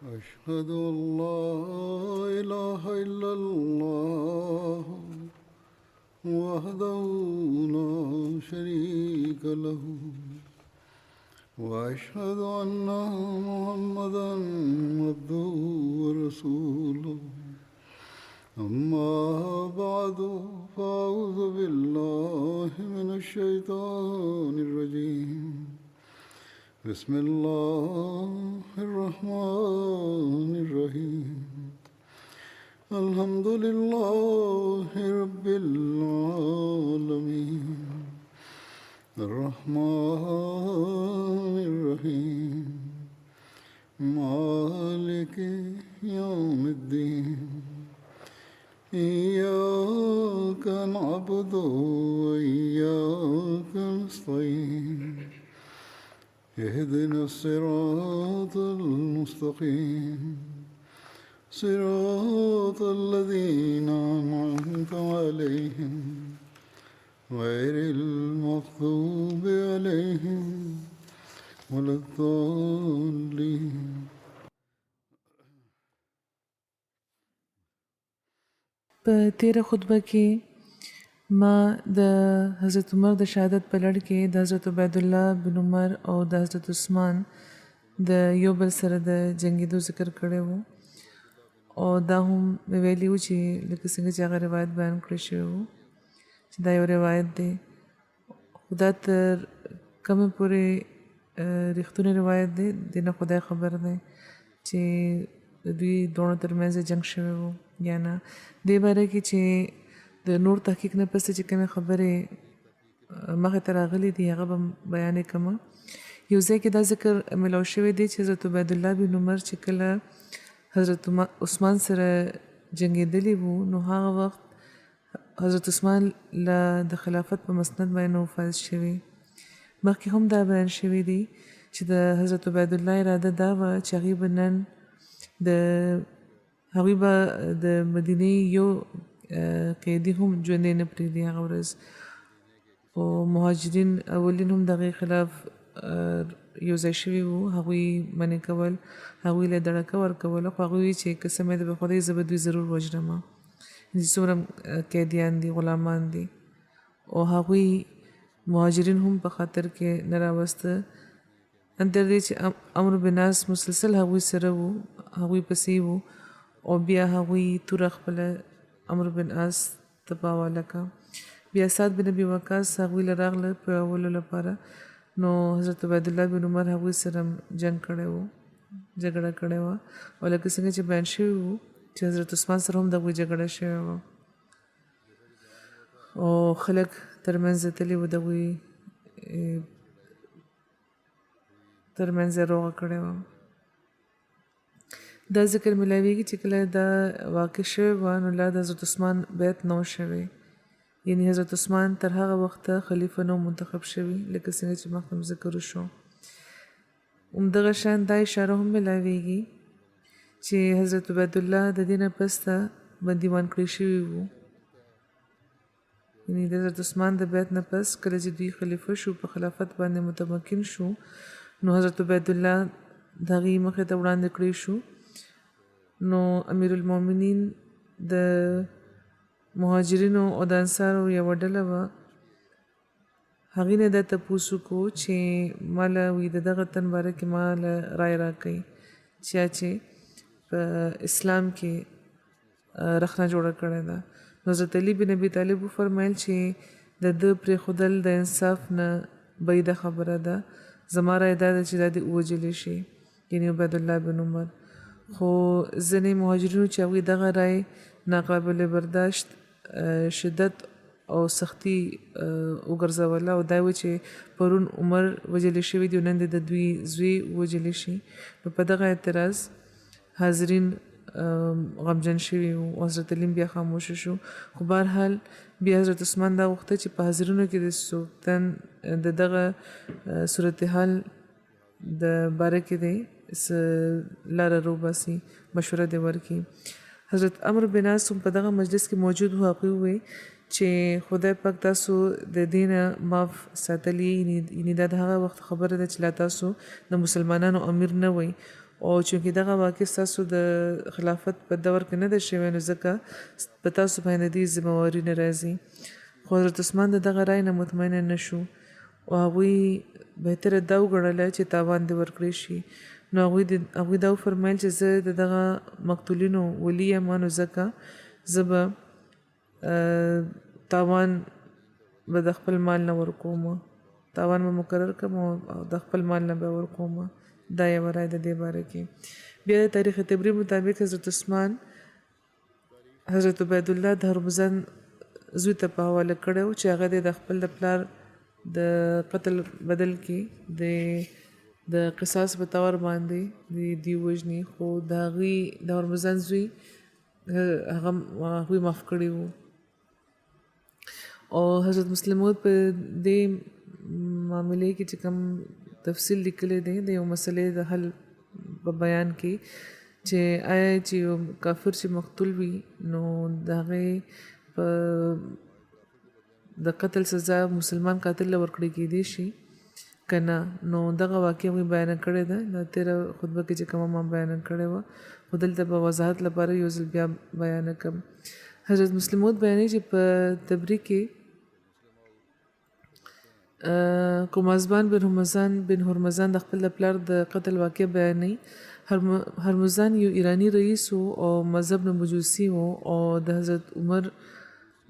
أشهد أن لا إله إلا الله وحده لا شريك له وأشهد أن محمدا عبده ورسوله أما بعد فأعوذ بالله من الشيطان الرجيم بسم الله الرحمن الرحيم الحمد لله رب العالمين الرحمن الرحيم مالك يوم الدين إياك نعبد وإياك نستعين اهدنا الصراط المستقيم صراط الذين أنعمت عليهم غير المغضوب عليهم ولا الضالين. په تیره خطبه کې ما د حضرت عمر د شهادت په لړ کې د حضرت عبید الله بن عمر او د حضرت عثمان د یو بل سره د جنگیدو ذکر کړی وو او دا هم مې ویلي وو چې لکه څنګه چې هغه روایت بیان کړی شوی وو چې دا یو روایت دی خو دا تر کومه پورې رښتونی روایت دی د نه خدای خبر دی چې د دوی دواړو ترمنځ جنګ شوی وو یا نه دې باره کې چې د نور تحقیق نه پسې چې کومې خبرې مخې ته راغلي دي هغه به بیانې کړم یو ځای کې دا ذکر ملو شوی دی چې حضرت عبید الله بن عمر چې کله حضرت عثمان سره جنګېدلی وو نو هغه وخت حضرت عثمان له د خلافت په مسند باندې فائز شوی مخکې هم دا بیان شوی دی چې د حضرت عبید الله اراده دا وه چې هغوی به نن هغوی به د مدینې یو قیدي هم ژوندی نه پرېږدي هغه ورځ او مهاجرین اولین هم د هغې خلاف یو ځای شوي وو هغوی منې کول هغوی له دړکه ورکوله خو هغوی چې که څه مې د به خدای زه به دوی ضرور وژنمه څومره قیدیان دي غلامان دي او هغوی مهاجرین هم په خاطر کې نه راوسته تر دې چې امر بن عاص مسلسل هغوی سره وو هغوی پسې وو او بیا هغوی توره خپله امر بن عاص ته په حواله کړه بیا سعد بن ابي وقاص هغوی له راغله پیاولو لپاره نو حضرت عبید الله بن عمر هغوی سره جنګ کړی وو جګړه کړې وه او لکه څنګه چې بیان شوي وو چې حضرت عثمان سره هم د هغوی جګړه شوې وه او خلک ترمنځ تللي وو د هغوی ترمنځ یې روغه کړې وه دا ذکر ملاویږي چې کله دا واقع شوی وه نو لا د حضرت عثمان بیعت نه و شوی یعنی حضرت عثمان تر هغه وخته خلیفه نه منتخب شوی لکه څنګه چې مخکې ذکر وشو همدغه شان دا اشاره هم ملاویږي چې حضرت عبید الله د دې نه پس ته بندیوان کړی شوي وو یعنی د حضرت عثمان د بیعت نه پس کله چې دوی خلیفه شو په خلافت باندې متمکن شو نو حضرت عبید الله د هغې مخې ته وړاندې کړی شو نو امیر المؤمنین د مهاجرینو او د انصارو یوه ډله وه هغې نه دا تپوس وکړو چې ماله وي د دغه تن باره کې ماله رای راکوي چې په اسلام کې رخنه جوړه کړې ده نو حضرت علي بن ابي طالب وفرمیل چې د ده پرېښودل د انصاف نه بعیده خبره ده زما رای دا ده چې دا دې ووژلی شي یعنې عبید الله بن عمر خو ځینې مهاجرینو چې هغوی دغه رای ناقابل برداشت شدت او سختی وګرځوله او دا و چې پرون عمر وژلی شوی دی نن د دوی زوی وژلی شي نو په دغه اعتراض حاضرین غمجن شوي وو حضرت علي بیا خاموشه شو خو بهرحال بیا حضرت عثمان دا غوښته چې په حاضرینو کې د څوک د دغه صورتحال د باره کې دی لاره روباسي مشوره دی ورکړي حضرت عمر بن عاص په دغه مجلس کې موجود و هغوی وویل چې خدای پاک تاسو د دین معاف ساتلی یعنی دا د هغه وخت خبره ده چې لا تاسو د مسلمانانو امیر نه وئ او چونکې دغه واقع ستاسو د خلافت په دور کې نه ده شوی نو ځکه په تاسو باندې دې ذمهواري نه راځي خو حضرت عثمان د دغه رای نه مطمئنه نه شو او هغوی بهتره دا وګڼله چې تاوان دې ورکړی شي نو هغوی دا وفرمیل چې زه د دغه مقتولینو ولی یم نو ځکه زه به تاوان به د خپل مال نه ورکوم تاوان به مقرر کړم او د خپل مال نه به ورکوم دا یوه رای د دې باره کې بیا د تاریخ تبری مطابق حضرت عثمان حضرت عبیدالله د هرمزان زوی ته په حواله کړی و چې هغه د خپل د پلار د قتل بدل کې د قصاص په طور باندې دی وژني خو د هغوی د هرمزان زوی هغوی معاف کړي وو او حضرت مسلم موعود په دې معاملې کې چې کوم تفصیل لیکلی دی د یو مسلې د حل په بیان کې چې آیا چې یو کافر چې مقتول وي نو د هغې په د قتل سزا مسلمان قاتل له ورکړی کېدی شي که نه نو دغه واقع موږ بیانه کړې ده د تېره خطبه کې چې کومه ما بیانه کړې وه خو دلته به وضاحت لپاره یو ځل بیا بیانه کړم حضرت مسلم موعود بیانوي چې په تبریک کې کومازبان بن هرمزان د خپل پلار د قتل واقع بیانوي هرمزان یو ایرانی رئیس و او مذهب نه مجوسی و او د حضرت عمر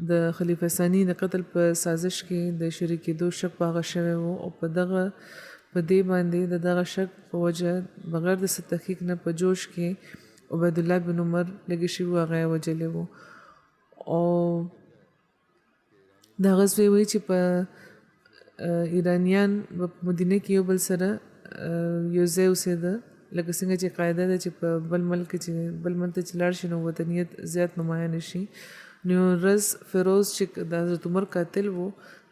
د خلیفه ثانی د قتل په سازش کې د شریکېدو شک په هغه شوی و او په دې باندې د دغه شک په وجه بغیر د څه تحقیق نه په جوش کې عبیدالله بن عمر لګې شوي و هغه یې وژلی و او د هغه زوی وایي چې په ایرانیان په مدینه کې یو بل سره یو ځای اوسېده لکه څنګه چې قاعده ده چې په بل ملک ته چې لاړ شي نو وطنیت زیات نمایان شي نو ورځ فیروز چې د حضرت عمر قاتل و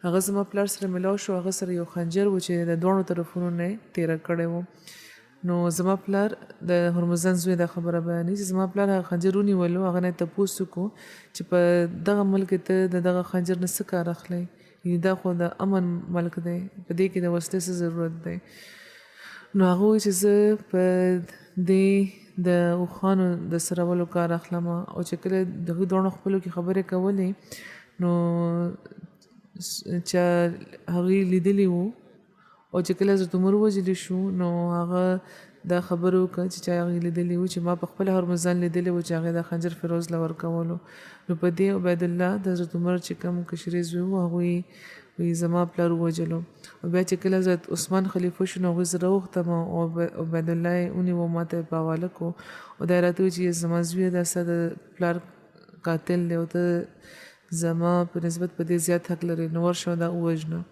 هغه زما پلار سره ملاو شو هغه سره یو خنجر و چې د دواړو طرفونو نه تیره کړی و نو زما پلار د هرمزان زوی دا خبره بیانوي چې زما پلار هغه خنجر ونیولو هغه نه تپوس وکړو چې په دغه ملک ته د دغه خنجر نه څه کار اخلی دا خو د امن ملک دی په دې کې د وسلې څه ضرورت دی نو هغه وایي چې زه په دې د اوښانو د سرولو کار اخلم او چې کله د هغوی دواړو خپلو کې خبرې کولې نو چې هغوی لیدلي وو او چې کله حضرت عمر وژلی شو نو هغه دا خبره وکړه چې چا هغې لیدلي وو چې ما په خپله هرمزان لیدلی وو چې هغې دا خنجر فیروز له ورکولو نو په دې عبیدالله د حضرت عمر چې کوم کشري زوی وو هغوی وی زما پلار ووژلو او بیا چې کله حضرت عثمان خلیفه شو نو هغوی زه راوغتم او عبیدالله یې ونیو ما ته یې په حواله کړو او دا یې راته وویل چې زما زویه دا ستا د پلار قاتل دی او ته زما په نسبت په دې زیات حق لري نو ورشه دا ووژنه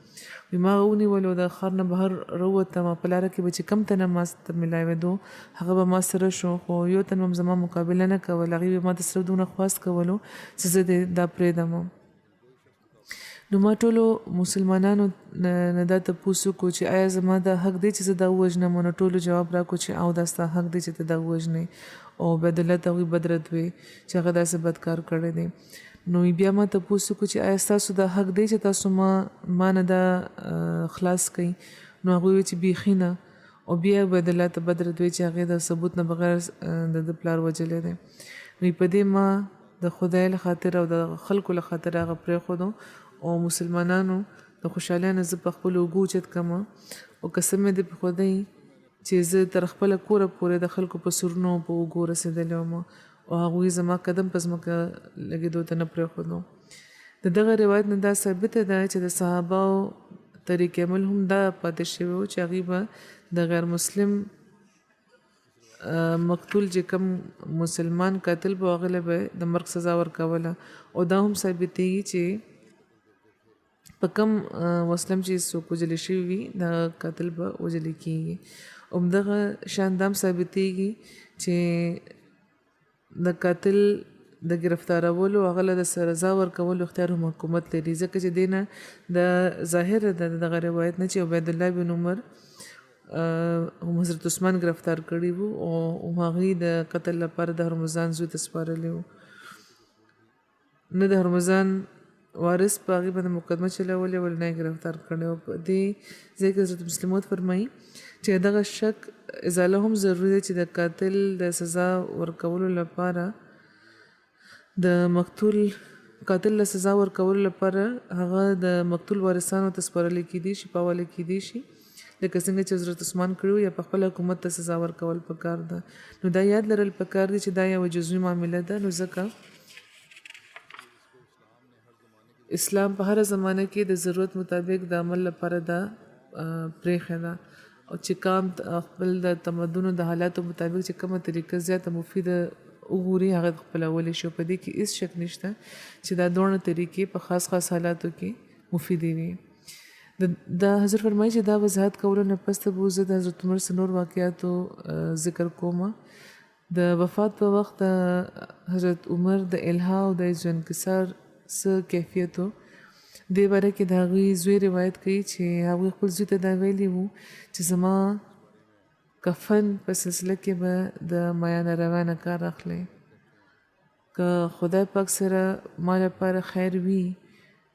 وی ما هغه ونیولو د ښار نه بهر راووتم په لاره کې به چې کم تنه ما سره ملاوېدو هغه به ما سره شو خو یو تن هم زما مقابله نه کول هغوی به ما ته صرف دونه خواست کولو چې زه دا پرېږدم نو ما ټولو مسلمانانو نه دا تپوس وکړو چې آیا زما دا حق دی چې زه دا ووژنم نو ټولو جواب راکړو چې او دا ستا حق دی چې ته دا ووژنې او عبیدالله ته هغوی بد رد وی چې هغه داسې بد کار کړی دی نو بیا ما تپوس وکړو چې آیا ستاسو دا حق دی چې تاسو ما نه دا خلاص کړئ نو هغوی وی چې بیخي نه او بیا عبیدالله ته بد رد وی چې هغې د ثبوت نه بغیر د پلار وژلی دی نو په دې ما د خدای له خاطر او د خلکو له خاطر هغه پرېښودو او مسلمانانو د خوشحالۍ نه زه په خپلو اوږو اوچت کړم او قسم مې دی په خدای چې زه تر خپله کوره پورې د خلکو په سرونو په اوږو رسېدلی وم او هغوی زما قدم په ځمکه لګېدو ته نه پرېښودو د دغه روایت نه دا ثابته ده چې د صحابهو طریق عمل هم دا پاتې شوی و چې هغوی به د غیر مسلم مقتول چې کوم مسلمان قاتل به هغه له به د مرګ سزا ورکوله او دا هم ثابتېږي چې په کم مسلم چې څوک وژلی شوي وي دا قاتل به وژلی کېږي همدغه شان دا هم ثابتېږي چې د قاتل د گرفتارولو هغه له د سزا ورکولو اختیار هم حکومت لري ځکه چې دې نه د ظاهر ده دغه روایت نه چې عبیدالله بن عمر هم حضرت عثمان گرفتار کړي وو او هغوی د قتل لپاره د هرمزان زوی ته سپارلی وو نه د هرمزان وارث په هغې باندې مقدمه چلولې ول نه یې ګرفتار کړی و په دې ځای کې حضرت مسلم موعود فرمایي چې دغه شک ازاله هم ضروري ده چې د قاتل د سزا ورکولو لپاره د مقتول قاتل له سزا ورکولو لپاره هغه د مقتول وارثانو ته سپارل کېدی شي په حواله کېدی شي لکه څنګه چې حضرت عثمان کړو یا په خپل حکومت ته سزا ورکول پکار ده نو دا یاد لرل پکار دي چې دا یو جزوي معامله ده نو ځکه اسلام په هر زمانه کې د ضرورت مطابق د عمل لپاره دا پرېښې ده او چې کام خپل د تمدن د حالاتو مطابق چې کومه طریقه زیاته مفیده وګوري هغه خپلولی شي په دې کې هیڅ شک نشته چې دا دواړه طریقې په خاص حالاتو کې مفیدې وي دا حضرت فرمایي چې دا وضاحت کولو نه پس ته به زه د حضرت عمر څه نور واقعاتو ذکر کوم د وفات په وخت د حضرت عمر د الها او د انکسار څه کیفیت و دې باره کې د هغوی زوی روایت کوي چې هغوی خپل زوی ته دا ویلي وو چې زما کفن په سلسله کې به د میانه روانه کار اخلي که خدای پاک سره ما لپاره خیر وي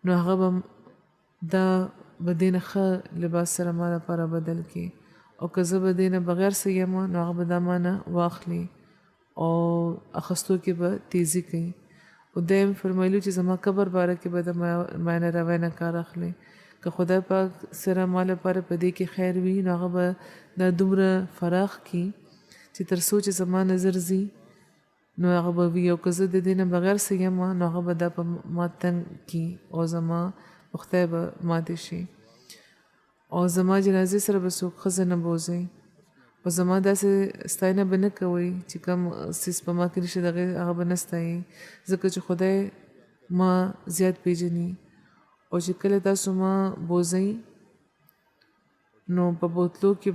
نو هغه به دا به دې نه ښه لباس سره ما لپاره بدل کړي او که زه به دې نه بغیر څه یم نو هغه به دا ما نه واخلي او اخستو کې به تیزی کوي او دیم فرمایلو چې زما قبر باره کې به د میانه روانه کار اخلي که خدای پاک سره ما لپاره په دې کې خیر وي نو هغه به دا دومره فراخ کړي چې تر څو چې زما نظر ځي نو هغه به وي او که زه د دې نه بغیر څه یم نو هغه به دا په ما تنګ کړي او زما په خدای به ماتې شي او زما جنازې سره به څوک ښځه نه بوځئ او زما داسې ستاینه به نه کوئ چې کوم څیز په ما کې نشي دغه هغه به نه ستایي ځکه چې خدای ما زیات پیژني او چې کله تاسو ما بوځئ نو په بوتلو کې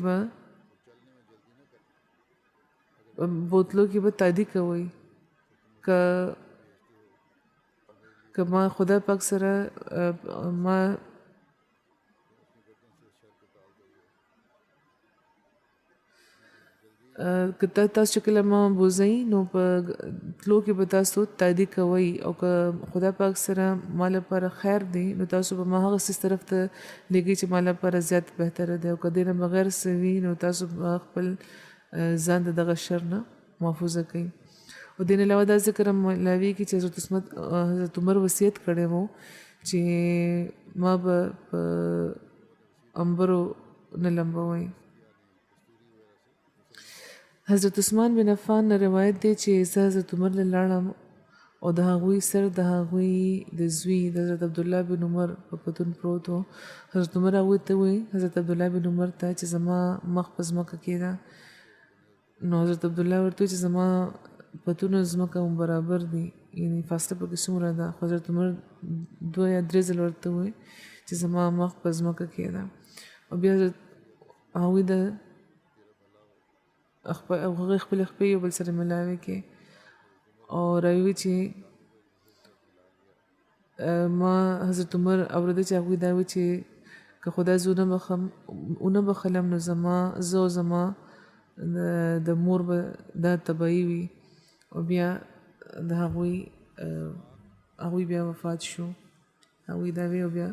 به تادی کوئ که ما خدای پاک سره ما که تاسو چې کله ما بوځئ نو په تلو کې به تاسو تادی کوئ او که خدای پاک سره ما لپاره خیر دی نو تاسو به ما هغه څیز طرف ته لګئ چې ما لپاره زیات بهتره دی او که دې نه بغیر څه وي نو تاسو خپل ځان د دغه شر نه محفوظه کوئ او دې نه علاوه دا ذکر هم ملاویږي چې حضرت عمر وصیت کړی و چې ما به په انبرو نه لمبوئ حضرت عثمان بن عفان نه روایت دی چې زه حضرت عمر له لاړم او د هغوی سر د هغوی د زوی د حضرت عبدالله بن عمر په پتون پروت و حضرت عمر هغوی ته وایي حضرت عبدالله بن عمر ته چې زما مخ په ځمکه کېږده نو حضرت عبدالله ورته چې زما پتون ځمکه هم برابر دي یعنی فاصله پکې څومره ده خو حضرت عمر 2 یا 3 ځله ورته وایي چې زما مخ په ځمکه کېږده او بیا هغوی د هغه خپل خپې یو بل سره ملاوي کې او راوي چې ما حضرت عمر اورده چې هغوی دا وایي چې که خدای زه ونه بخلم نو زما د مور به دا تبعی وي او بیا د هغوی بیا وفات شو هغوی دا وی او بیا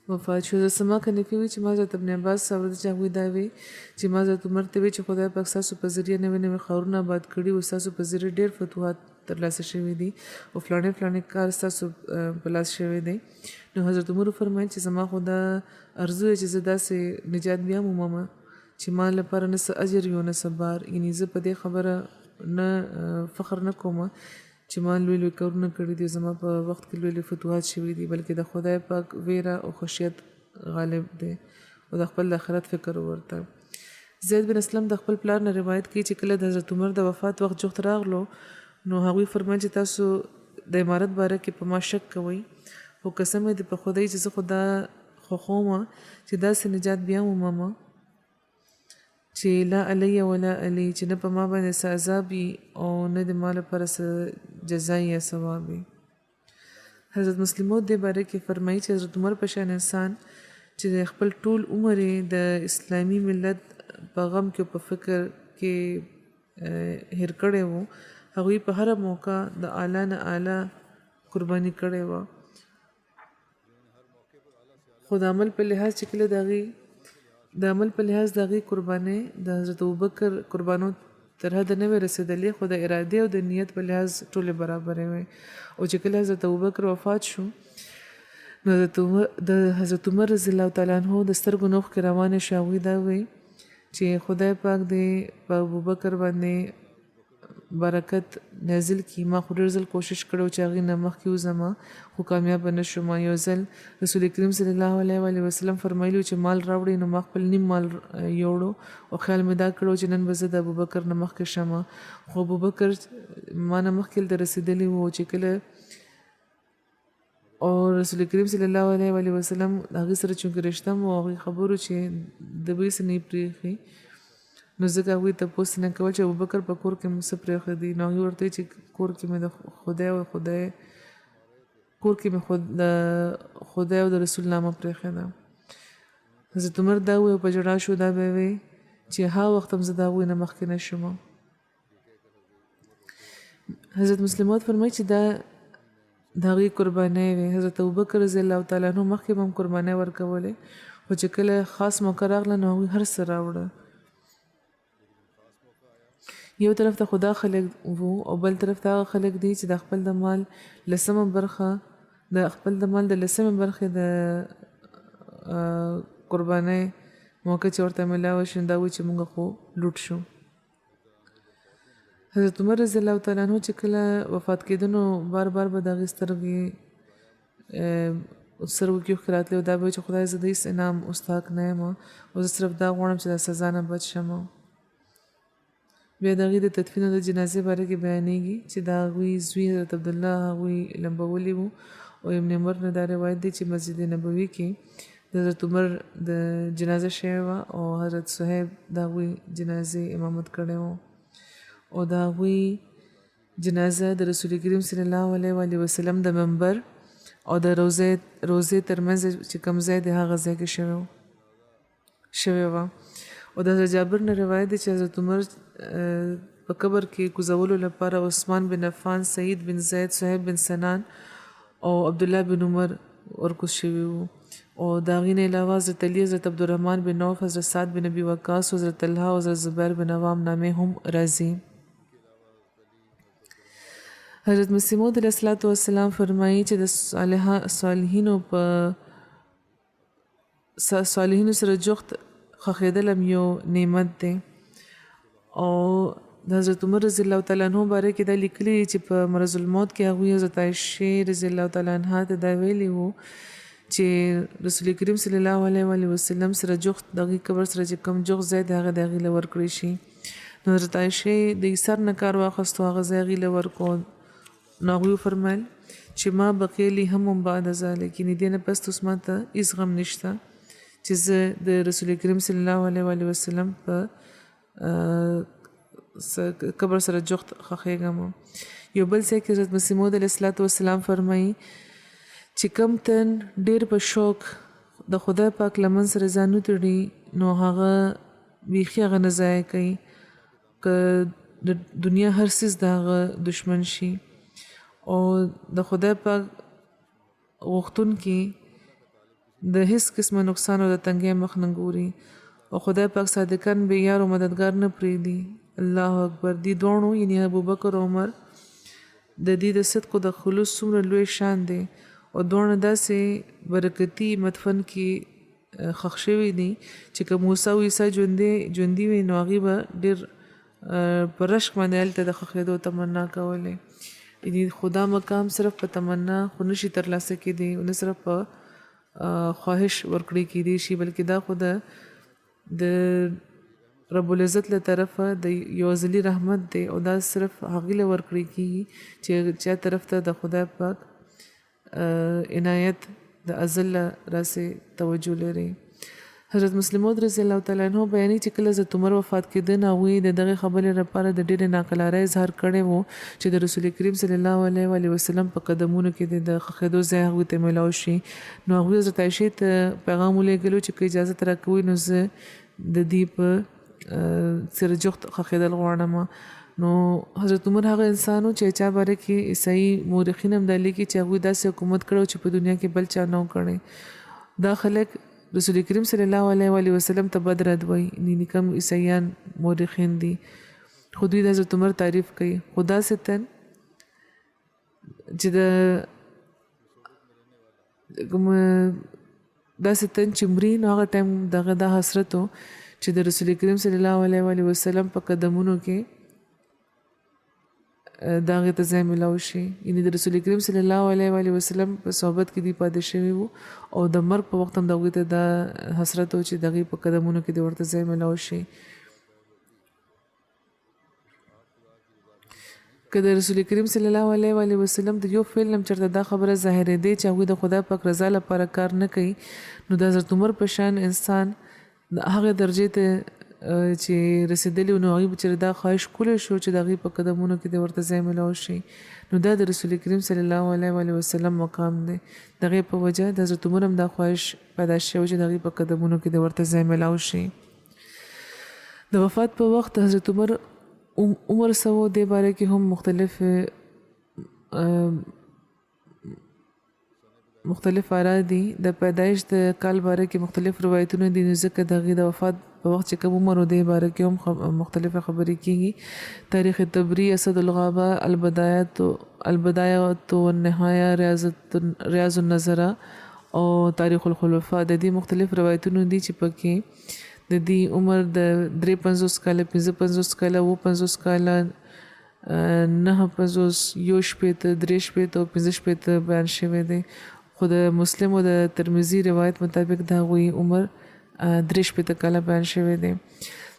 وفات شو زما کنفي وي چې ما حضرت ابن عباس اورده چې هغوی دا وی چې ما حضرت عمر ته وی چې خدای پاک ستاسو په ذریعه نوې ښارونه آباد کړي او ستاسو په ذریعه ډېر فتوحات ترلاسه شوي دي او فلانې کار ستاسو په لاس شوی دی نو حضرت عمر فرمایل چې زما خو دا ارزو چې زه داسې نجات بیا ومومه چې ما لپاره نه څه اجر یو نه څه بار یعنې زه په دې خبره نه فخر نه کوم چې ما لوی کارونه کړي دي زما په وخت کې لوی فتوحات شوي دي بلکې د خدای پاک ویره او خشیت غالب دی او د خپل آخرت فکر ورته زید بن اسلم د خپل پلار نه روایت کوي چې کله د حضرت عمر د وفات وخت جوخت راغلو نو هغوی فرمایي چې تاسو د امارت باره کې په ما شک کوئ خو قسم دې په خدای چې زه خدا خوښوم چې داسې نجات بیا ومومه چې لا علی ولا علی چې نه په ما باندې څه عذاب وي او نه د ما لپاره څه جزا یا ثواب وي حضرت مسلم دې باره کې فرمایي چې حضرت عمر په شان انسان چې خپل ټول عمر د اسلامي ملت په غم کې په فکر کې هیر کړی و هغوی په هره موقع د اعلی نه اعلی قرباني کړی و خو د عمل په لحاظ چې کله د هغې د عمل په لحاظ د هغې قربانۍ د حضرت ابوبکر قربانو تر حده نه وې رسېدلې، خو د ارادې او د نیت په لحاظ ټولې برابرې وې. او چې کله حضرت ابوبکر وفات شو نو د حضرت عمر رضی الله تعالی عنہ د سترګو نوښ کې روانې شو. هغوی دا وایي چې خدای پاک دې په ابوبکر باندې برکت نازل کړي. ما خو ډېر ځل کوشش کړی چې هغې نه مخکې وځم خو کامیابه نه شوم. یو ځل رسول کریم صلی الله علیه وسلم فرمایلي چې مال راوړئ، نو ما خپل نیم مال یوړو او خیال مې دا کړو چې نن به زه د ابوبکر نه مخکې شم. خو ابوبکر ما نه مخکې هلته رسېدلی و چې کله او رسول کریم صلی الله علیه وسلم هغې سره چونکې رشته مو هغې خبرو چې د بوی څه نه یې پرېښي، نو ځکه هغوی تپوس نه کول چې ابوبکر په کور کې مو څه پرېښدي. نو هغوی ورته چې کور کې مې د خدای کور کې مې د خدای او د رسول نامه پرېښې ده. حضرت عمر دا ووایي او په ژړا شو، دا به وایي چې ها وخت هم زه د هغوی نه مخکې نه شوم. حضرت مسلمات فرمایي چې دا د هغې قربانۍ وې. حضرت ابوبکر رضی الله تعالی عنہ مخکې به هم قربانۍ ورکولې، خو چې کله خاص موقع راغله نو هغوی هر څه راوړه. یو طرف ته خدا خلک وو او بل طرف ته هغه خلک دي چې د خپل د مال لسمه برخه د لسمه برخې د قربانۍ موقع چې ورته ملاوه شي، دا وایي چې موږ خو لوټ شو. حضرت عمر رضی الله تعالی عنہ چې کله وفات کېده نو بار بار به د هغې سترګو کې اوښکې راتلې او دا به وایي چې خدای زه د هېڅ انعام مستحق نه یم او زه صرف دا غواړم چې د سزا نه بچ شم. بیا د هغې د تدفین او د جنازې باره کې بیانېږي چې د هغوی زوی حضرت عبدالله هغوی لمبولی وو او ابن عمر نه دا روایت دی چې مسجد نبوي کې د حضرت عمر د جنازه شوې وه او حضرت صهیب د هغوی جنازې امامت کړی و او د هغوی جنازه د رسول کریم صلی الله علیه وسلم د منبر او د روضې ترمنځ چې کوم ځای دی هغه ځای کې شوې وه. او د حضرت جابر نه روایت دی چې حضرت عمر په قبر کې کوزولو لپاره عثمان بن عفان، سعید بن زید، صهیب بن سنان او عبدالله بن عمر ورکوز شوي وو. او د هغې نه علاوه حضرت علي، حضرت عبدالرحمن بن عوف، حضرت سعد بن ابي وقاص، حضرت طلحه او حضرت زبیر بن عوام نامې هم راځي. حضرت مسیح موعود علیه السلام فرمایي چې د صالحینو سره جفت خښېدل هم یو نعمت دی. او د حضرت عمر رضی الله تعالی عنہ باره کې دا لیکلي چې په مرض الموت کې هغوی حضرت عایشې رضی الله تعالی عنها ته دا ویلي وو چې رسول کریم صلی الله علیه وسلم سره جفت د هغې قبر سره چې کوم جفت ځای دی هغه د هغې له ورکړی شي. نو حضرت عایشې د سر نه کار واخیستو، هغه ځای هغې له ورکړو. نو هغوی وفرمیل چې ما بقیلی هم بعد ذلک، یعنې دې نه پس اوس ما ته هېڅ غم نشته چې زه د رسول کریم صلی الله علیه وسلم په قبر سره جفت خښېږم. یو بل ځای کې حضرت مسیح موعود علیه السلام فرمایي چې کم تن ډېر په شوق د خدای پاک لمن سره ځان وتړي نو هغه بیخي هغه نه ضایع کوي، که د دنیا هر څیز د هغه دشمن شي. او د خدای پاک غوښتونکي د هیڅ قسمه نقصان او د تنګۍ مخ نه ګوري او خدای پاک صادقان بې یار او مددگار نه پرېږدي. الله اکبر. دې دواړو یعنې ابوبکر او عمر د دې د صدق او د خلوص څومره لوی شان دی او دواړه داسې برکتي مدفن کې ښخ شوي دي چې که موسی او عیسی ژوندي وي نو هغې به ډېر په رشک باندې هلته د ښخېدو تمنا کولې. یعنې خدا مقام صرف په تمنا خو نشي ترلاسه کېدی، نه صرف په خواهش ورکړی کېدی شي، بلکې دا خو د رب العزت له طرفه د یو ازلي رحمت دی او دا صرف هغې له ورکړی کېږي چې چا طرف ته د خدای پاک عنایت د ازل راسې توجه لري. حضرت مسیح موعود رضی الله تعالی عنہ بیانوي چې کله حضرت عمر وفات کېده نو هغوی د دغې خبرې لپاره د ډېرې ناقلارۍ اظهار کړی و چې د رسول کریم صلی الله علیه وسلم په قدمونو کې د ښخېدو ځای هغوی ته میلاو شي. نو هغوی حضرت عایشې ته پیغام ولېږلو چې که اجازت راکوئ نو زه د دې په سره جفت خښېدل غواړم. نو حضرت عمر هغه انسان و چې چا باره کې عیسائی مورخین هم دا لیکي چې هغوی داسې حکومت کړی چې په دنیا کې بل چا نه و کړی. دا خلک رسول کریم صلی الله علیه و آله وسلم ته بد رد وای یعنی کم عیسایان مورخین دي خو دوی د حضرت عمر تعریف کوي خدا ستن چې کوم دا ستن چې مري نو هغه ټایم دغه د حسرت چې د رسول کریم صلی الله علیه و آله وسلم په قدمونو کې داغه ته ځای ملاوي شي یعنی د رسول کریم صلی الله علیه و آله وسلم په صحبت کې دی پاتې شوی وو او د مرګ په وخت هم دغه ته د حسرت او چې دغه په قدمونو کې د ورته ځای ملاوي شي کله رسول کریم صلی الله علیه و آله وسلم د یو فلم چرته دا خبره ظاهره دی چې هغه د خدای پاک رضا لپاره کار نه کوي نو د حضرت عمر په شان انسان هغه درجه ته چې رسیدلی نو هغه چې دا خواهش کولای شو چې دغه په قدمونو کې د ورته ځای ملاوي شي نو دا د رسول کریم صلی الله علیه و آله وسلم مقام دی دغه په وجه د حضرت عمر هم دا خواهش پیدا شوی چې دغه په قدمونو کې د ورته ځای ملاوي شي د وفات په وخت حضرت عمر سو د باره کې هم مختلف آراء دي د پیدایش د کال باره کې مختلف روایتونه دي ځکه دغه د وفات په وخت چې کوم عمر د باره کې هم مختلفه خبرې کیږي تاریخ تبری اسد الغابه البدایه والنهایه ریاض النظره او تاریخ الخلفاء د دې مختلف روایتونه دي چې پکې د دې عمر د 53 کال 55 کال 50 کال 59 یوشپېت 63 او 55 بیان شوی دی خو د مسلم او د ترمذی روایت مطابق دا غوي عمر 63 کال بیان شوی دی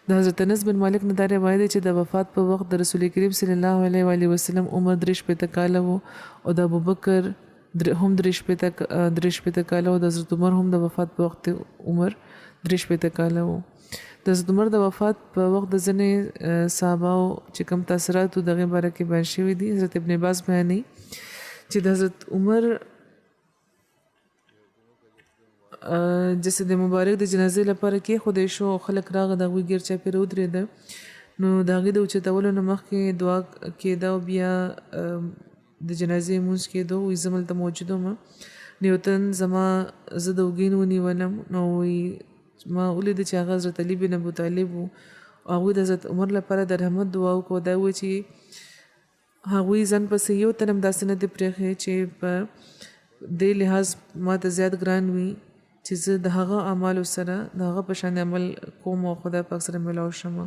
د حضرت انس بن مالک نه دا روایت دی چې د وفات په وخت د رسول کریم صلی الله علیه و آله وسلم عمر 63 کال وو او د ابوبکر هم 63 کال او د حضرت عمر هم د وفات په وخت عمر 63 کال وو د حضرت عمر د وفات په وخت د ځنې صحابه چې کوم تاثیرات دغه باره کې بیان شوی دي حضرت ابن عباس بیانوي چې د حضرت عمر جسد مبارک د جنازې لپاره کې خدای شو خلک راغ د غوي ګیر چا پیرو درې ده نو داغه د اوچتولو نه مخکې دعا کېدا او بیا د جنازې مونږ کېدو وي زمل ته موجودم نیوتن زما زه د وګین ونیولم نو وی ما ولید چې هغه حضرت علي بن ابو طالب او هغه د حضرت عمر لپاره د رحمت دعا وکړه دا و چې هغه ځن پسې یو تنم داسې نه دی پرېخې چې په دې لحاظ ما ته زیات ګران وي چې زه د هغه اعمالو سره د هغه په شان عمل کوم او خدای پاک سره ملاو شم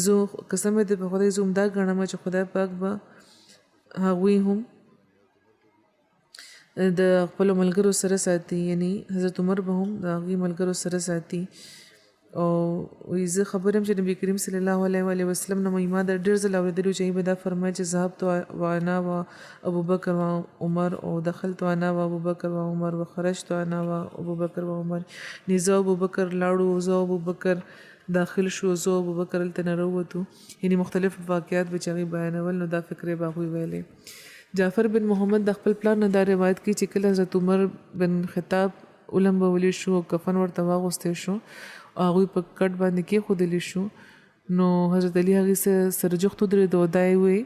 زه قسم دې په خدای زوم دا غنم چې خدای پاک به هغه هم د خپل ملګرو سره ساتي یعنی حضرت عمر به هم د هغه ملګرو سره ساتي او زه خبرم چې نبی کریم صلی الله علیه و آله وسلم نو ما د ډیر ځله اوریدلو چې به دا فرمایي چې ذهب تو وانا و ابو بکر و عمر او دخلت وانا و ابو بکر و عمر و خرجت وانا و ابو بکر و عمر نزو ابو بکر لاړو زو ابو بکر داخل شو زو ابو بکر تل وروته یعنی مختلف واقعات به چغي بیانول نو دا فکر باغوي ویلې جعفر بن محمد د خپل پلان نه دا روایت کی چې کله حضرت عمر بن خطاب علم بولی شو کفن ورته واغسته شو هغه په کټ باندې کې خودلی شو نو حضرت علی هغه سره جوخت درې دودای وي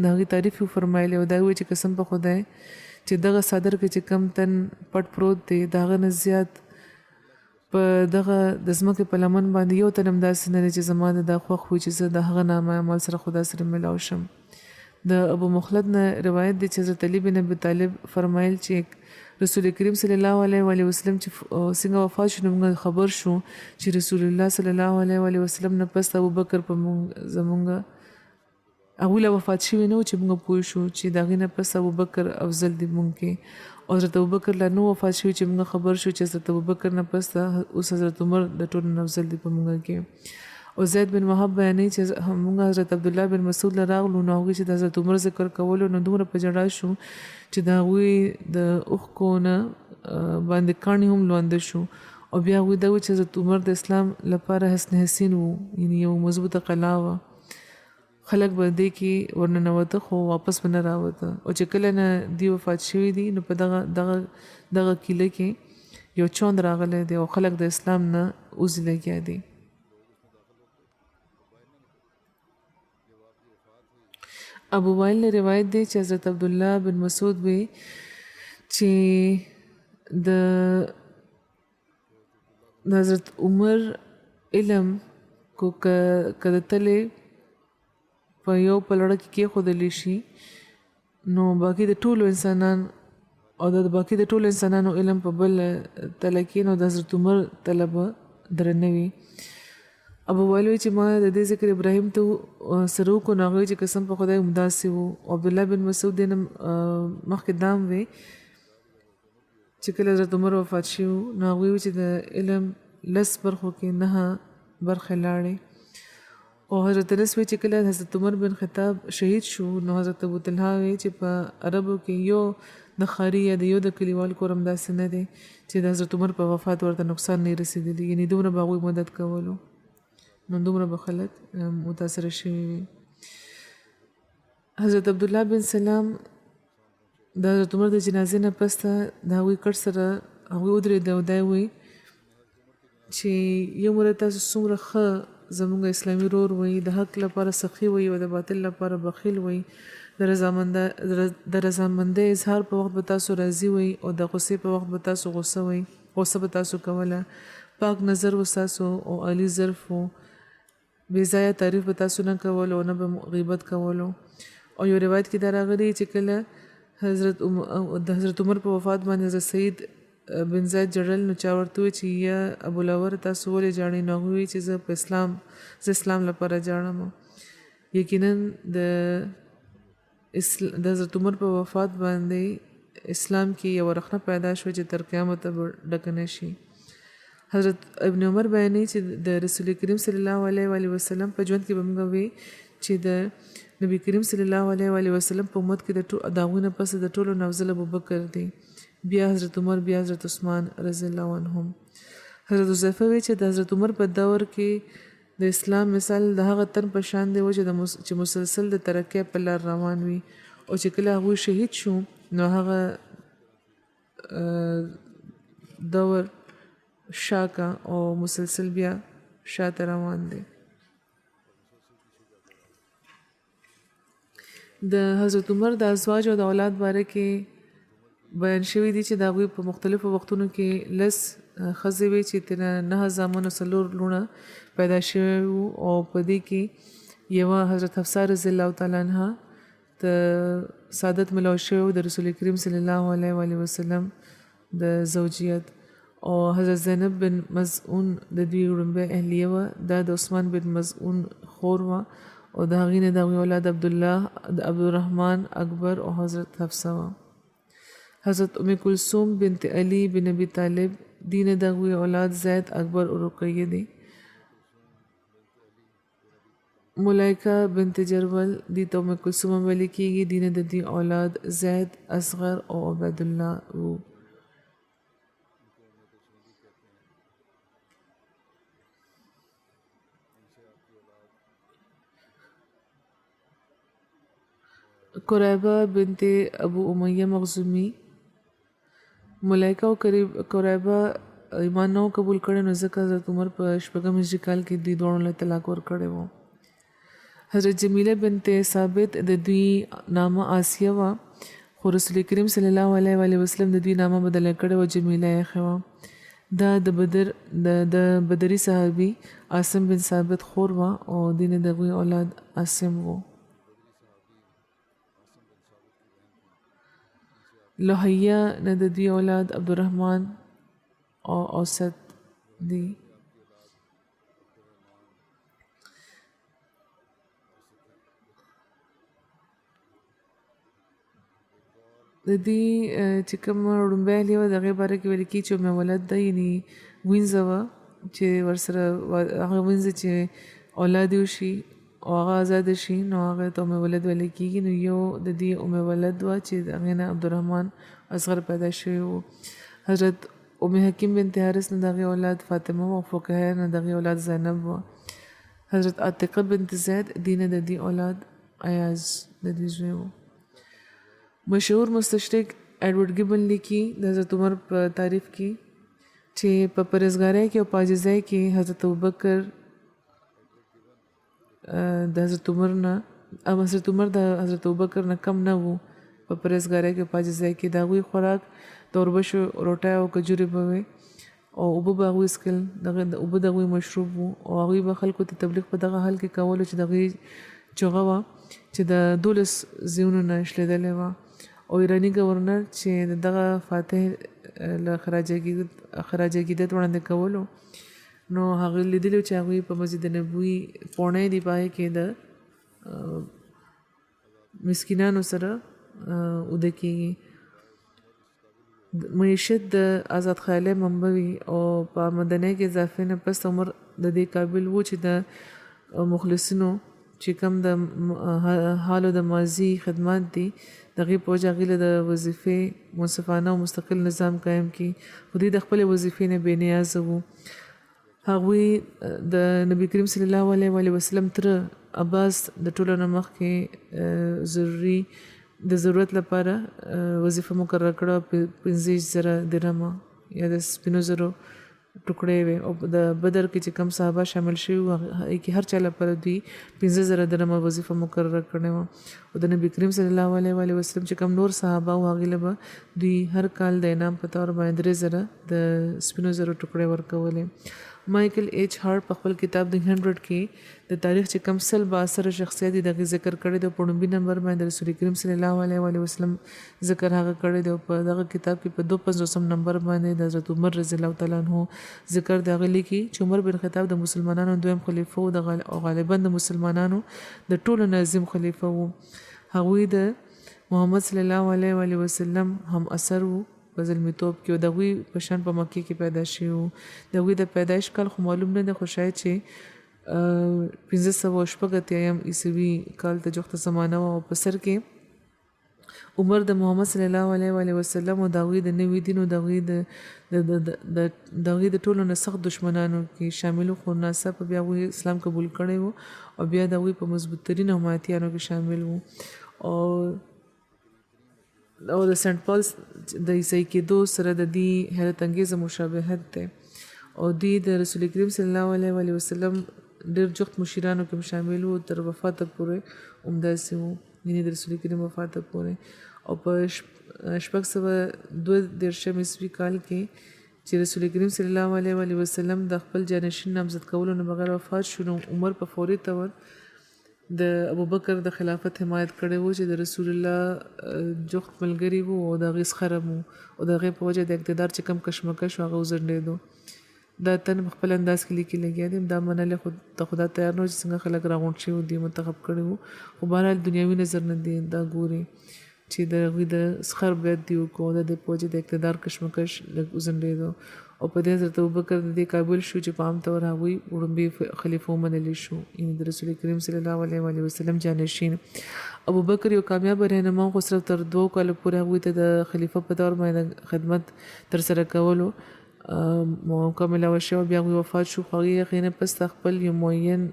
دغه تعریف فرمایلی او دا وی چې قسم په خدای چې دغه صدر کې چې کم تن پټ پروت دی دغه نه زیات په دغه د زمکه په لمن باندې یو تنم داسې نه چې زمانه د خوخ وي چې زه د هغه نامه عمل سره خدا سره ملاو شم د ابو مخلد نه روایت دی چې حضرت علی بن ابي طالب فرمایل چې رسول کریم صلی الله علیه و آله وسلم چې څنګه وفات شو موږ خبر شو چې رسول الله صلی الله علیه و آله وسلم نه پس ابو بکر په زمونږ اوله وفات شوی نو چې موږ پوه شو چې داغه نه پس ابو بکر افضل دی موږ کې او حضرت ابو بکر لا نو وفات شوی چې موږ خبر شو چې حضرت ابو بکر نه پس اوس حضرت عمر د ټول افضل دی په موږ کې او زید بن وهب بیانې چې موږ حضرت عبد الله بن مسعود لراغلو نو هغه چې د حضرت عمر ذکر کولو نو دومره په جړا شو چې دا وی د اوخ کو نه باندې کانی هم لوند شو او بیا وی دا چې حضرت عمر د اسلام لپاره حسین وو یعنی یو مضبوطه قلا و خلک به دې کې ورننوته خو واپس ونه راوته او چې کله نه دی وفات شوی دی نو په دغه کله کې یو چوند راغله دی او خلک د اسلام نه اوزله کېږي دي ابو وائل نے روایت دی چې حضرت عبد الله بن مسعود وی چې د د حضرت عمر علم کو که د تلې په یو پلړه کې کېښودلی شي نو باقي د ټولو انسانان او د باقي د ټولو انسانانو علم په بل تله کې نو د حضرت عمر تله به درنه وي. ابو ویل چې ما د دې ذکر ابراهیم ته سره وکړو نو هغه وایي چې قسم په خدای همداسې و. عبدالله بن مسعود دې نه مخکې دام وی چې کله حضرت عمر وفات شي نو هغوی وایي چې د علم لس برخو کې 9 برخې لاړې. او حضرت انس وایي چې کله حضرت عمر بن خطاب شهید شو نو حضرت ابو طلحه وایي چې په عربو کې یو د ښاري یا د یو د کلیوال کور همداسې نه دی چې د حضرت عمر په وفات ورته نقصان نه رسېدلی، یعنې دومره به هغوی مدد کولو نو دومره به خلک متاثره شوي وي. حضرت عبدالله بن سلام د حضرت عمر د جنازې نه پس ته د هغوی کټ سره هغوی ودرېده او دا وایي چې یو مره تاسو څومره ښه زموږ اسلامي رور وایي، د حق لپاره سخي وایي او د باطل لپاره بخیل وایي، د رضامندۍ اظهار په وخت به تاسو راضي وایي او د غصې په وخت به تاسو غصه به تاسو کوله، پاک نظر و تاسو او عالی ظرف و، بې ځایه تعریف به تاسو نه کولو او نه به غیبت کولو. او یو روایت کې دا راغلی چې کله د حضرت عمر په وفات باندې حضرت سعید بن زید جړل نو چا ورته وویل چې یا ابوالور تاسو ولې جاړئ؟ نو هغوی وایي چې زه اسلام لپاره جاړم. یقینا د حضرت عمر په وفات باندې اسلام کې یو رخنه پیدا شو چې تر قیامته به ډکه نه شي. حضرت ابن عمر بیانوي چې د رسول کریم صلی الله علیه وسلم په ژوند کې به موږ وی چې د نبی کریم صلی الله علیه وسلم په امت کې د هغوی نه پس د ټولو نه افضل ابوبکر دی، بیا حضرت عمر، بیا حضرت عثمان رضی الله عنهم. حضرت حذیفه وی چې د حضرت عمر په دور کې د اسلام مثال د هغه تن په شان دی چې مسلسل د ترقۍ په لار روان وي او چې کله هغوی شهید شو نو هغه دور شاکه او مسلسل بیا شاته روان دی. د حضرت عمر د ازواج او د اولاد باره کې بیان شوي دي چې د هغوی په مختلفو وختونو کې 10 ښځې وې چې ترې 9 زامن او 4 لوڼه پیدا شوي وو او په دې کې یوه حضرت حفصه رضی الله تعالی عنها د سعادت ملو شوی د رسول کریم صلی الله علیه وسلم د زوجیت، او حضرت زینب بن مظعون د دوی وړومبی اهلیه وه، دا د عثمان بن مظعون خور وه او د هغې نه د هغوی اولاد عبدالله، عبدالرحمن، اکبر او حضرت حفصه وه. حضرت ام کلثوم بنت علی بن ابی طالب دین د هغوی اولاد زید، اکبر او رقیه دي. ملائکه بنت جرول دی ته ام کلثوم ویل کېږي، دین د دې اولاد زید، اصغر او عبیدالله وو. قریبه بنت ابو امیہ مخزومی، ملائکه او قریبه ایمان نه قبول کړی نو ځکه حضرت عمر په 6 هجري کال کې دوی دواړو له طلاق ورکړی و. حضرت جمیله بنت ثابت د دوی نامه آسیه وه خو رسول کریم صلی الله علیه وسلم د دوی نامه بدله کړې وه، جمیله یې ایښې وه. دا د بدري صحابي عاصم بن ثابت خور وه او دین د هغوی اولاد عاصم و. لوحیه نه د دوی اولاد عبدالرحمن او اوسط دی. د دې چې کوم وړومبی اهلیه وه د هغې باره کې ویل کېږي چې ام ولد ده، یعنې وینځه وه چې ورسره هغه وینځه چې اولاد یې وشي او هغه آزاده شي نو هغه ته ام ولد ویل کېږي. نو یو د دې ام ولد وه چې د هغې نه عبدالرحمن اصغر پیدا شوی و. حضرت ام حکیم بنت حارث نه د هغې اولاد فاطمه وه او فقهه نه د هغې اولاد زینب وه. حضرت عاتقه بنت زید دینه د دې اولاد ایاز د دې زوی و. مشهور مستشرق ایډورډ ګیبن لیکي د حضرت عمر په تعریف کې چې په پرهیزګارۍ کې او په عاجزۍ کې حضرت ابوبکر د حضرت عمر د حضرت ابوبکر نه کم نه وو. په پرهیزګارۍ کې او په عاجزۍ کې د هغوی خوراک د اوربشو روټۍ او کجورې به وې او اوبه به هغوی څښل دغه د اوبه د هغوی مشروب وو او هغوی به خلکو ته تبلیغ په دغه حال کې کولو چې د هغوی چغه وه چې د 12 زیونو نه شلېدلې وه او ایراني ګورنر چې دغه فاتح له خراج عقیدت وړاندې کولو نو هغه لیدلو چې هغوی په مسجد نبوي پوڼۍ دی پای کې د مسکینانو سره اوده کېږي معیشت د آزاد خیالي منبع وي او په آمدنۍ کې اضافې نه پس عمر د دې قابل و چې د مخلصینو چې کوم د حالو د ماضي خدمات دي دغې په وجه هغوی له د وظیفې منصفانه او مستقل نظام قایم کړي خو دوی د خپلې وظیفې نه بې نیازه وو هغوی د نبی کریم صلی الله علیه وسلم تر عباس د ټولو نه مخکې د ضرورت لپاره وظیفه مقرره کړه 15,000 درهمه یا د سپینو زرو ټوکړې وې او د بدر کې چې کم صحابه شامل شوي وو هغې کې هر چا لپاره دوی 15,000 درهمه وظیفه مقرره کړې وه او د نبي کریم صلی الله علیه وسلم چې کم نور صحابه وو هغې له به دوی هر کال د انعام په طور باندې 3,000 د سپینو زرو ټوکړې ورکولې مایکل ایچ هارټ په خپل کتاب د 100 کې د تاریخ چې کم سل با اثر شخصیت دي دغه ذکر کړی دی په لومبي نمبر باندې رسول کریم صلی الله علیه وسلم ذکر هغه کړی دی په دغه کتاب کې په 250 نمبر باندې د حضرت عمر رضی الله تعالی عنہ ذکر دغه لیکي چې عمر بن خطاب د مسلمانانو دویم خلیفہ او غالبا د مسلمانانو د ټولو ناظم خلیفہ وو هغوی د محمد صلی الله علیه وسلم هم اثر وو په زلمیتوب کې او د هغوی په شان په مکې کې پیدا شوي وو د هغوی د پیدایش کال خو معلوم نه دی خو شاید چې 1580 عیسوي کال ته جوخته زمانه وه او په سر کې عمر د محمد صلی الله علیه وسلم او د هغوی د نوي دین او د هغوی د ټولو نه سخت دشمنانو کې شامل وو خو ناڅاپه بیا هغوی اسلام قبول کړی وو او بیا د هغوی په مضبوط ترین حمایتیانو کې شامل وو او د سنت پالس د عیسائی کېدو سره د دې حیرت انګیزه مشابهت دی او دوی د رسول کریم صلی الله علیه وسلم ډېر جغت مشیرانو کې شامل وو تر وفاته پورې همداسې وو یعنې د رسول کریم وفاته پورې او په 622 عیسوي کال کې چې رسول کریم صلی الله علیه وسلم د خپل جانشین نامزد کولو نه بغیر وفات شو نو عمر په فوري طور د ابوبکر د خلافت حمایت کړی وو چې د رسول الله جوخت ملګری وو او د هغې څخه وو او د هغې په وجه د اقتدار چې کم کشمکش و هغه وځنډېدو دا تن په خپل انداز کې لیکي لګیا دي دا منلې خدا تیار نه و چې څنګه خلک راغونډ شوي دي منتخب کړي وو خو بهرحال دنیوي نظر نه دی دا ګوري چې د هغوی د سخر بیعت دي وکړو د دې په وجه د اقتدار کشمکش لږ وځنډېدو او په دې حضرت ابوبکر د دې قابل شو چې په عام طور هغوی وړومبي خلیفه ومنلی شو یعنې د رسول کریم صلی الله علیه وسلم جانشین ابوبکر یو کامیاب رهنما خو صرف تر 2 کاله پورې هغوی ته د خلیفه په طور باندې خدمت ترسره کولو موقع ملاوه شوه بیا هغوی وفات شو خو هغې هغې نه پس خپل یو معین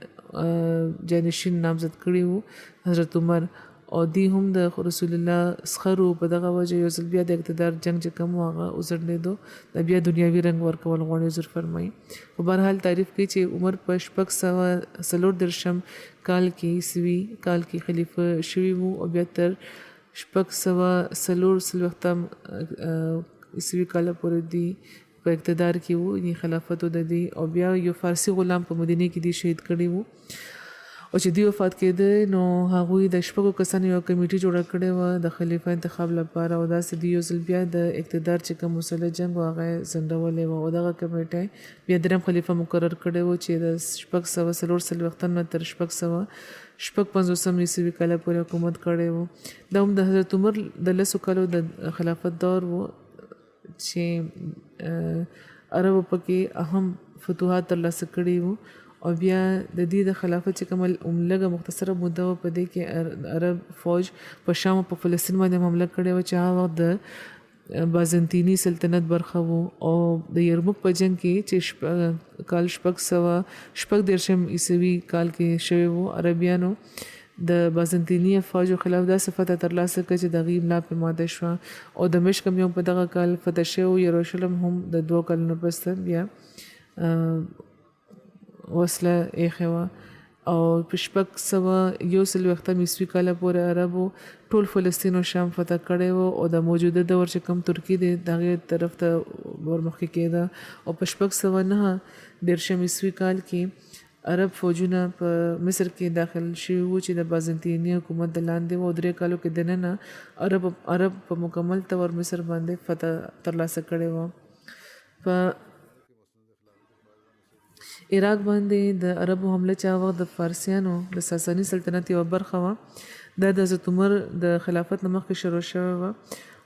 جانشین نامزد کړي وو حضرت عمر او دی هم د رسول الله سخرو په دغه وجه یو ځل بیا د اقتدار جنگ چې کوم هغه وځنډېدو د بیا دنیاوي رنګ ورکول غواړي حضور فرمایي په بهرحال تعریف کوي چې عمر په 640 کال کې عیسوي کال کې خلیفه شوي وو او بیا تر 640 عیسوي کال پورې دی په اقتدار کې وو یعنې خلافت د دی او بیا یو فارسي غلام په مدینه کې دی شهید کړی وو او چې دی وفات کېده نو هغوی د 6 کسانو یو کمیټي جوړه کړې وه د خلیفه انتخاب لپاره او داسې دی یو ځل بیا د اقتدار چې کوم مسلح جنګ و هغه ځنډولی وه او دغه کمیټۍ بیا درېیم خلیفه مقرر کړی و چې د 640 نه تر 655 عیسوي کاله پورې حکومت کړی و دا هم د حضرت عمر د 10 کالو د خلافت دور و چې عربو پکې اهم فتوحات ترلاسه کړي وو او بیا د دې د خلافت چې کوم لږه مختصره موده په دې کې عرب فوج په شام او په فلسطین باندې حمله کړې وه چې هغه وخت د بازنطیني سلطنت برخه وو او د یرموک په جنګ کې چې کال 630 عیسوي کال کې شوی وو عربیانو د بازنطیني افواجو خلاف داسې فتح ترلاسه کړه چې د هغې املا پرې ماته شوه او دمشق هم یو په دغه کال فتح شوی و یروشلم هم د 2 کلونو پس بیا وسله ایښې وه او په 1601 عیسوي کال پورې عربو ټول فلسطین او شام فتح کړی وو او د موجوده دور چې کوم ترکی دی دغه طرف ته ورمخکې کېده او په 1609 عیسوي کال کې عرب فوجونه په مصر کې داخل شوي وو چې د بازنطیني حکومت د لاندې وو 3 کالو کې دننه عرب په مکمل طور مصر باندې فتح ترلاسه کړی وو په عراق باندې د عربو حمله چا وخت د فارسیانو د ساساني سلطنت یوه برخه وه دا د حضرت عمر د خلافت نه مخکې شروع شوې وه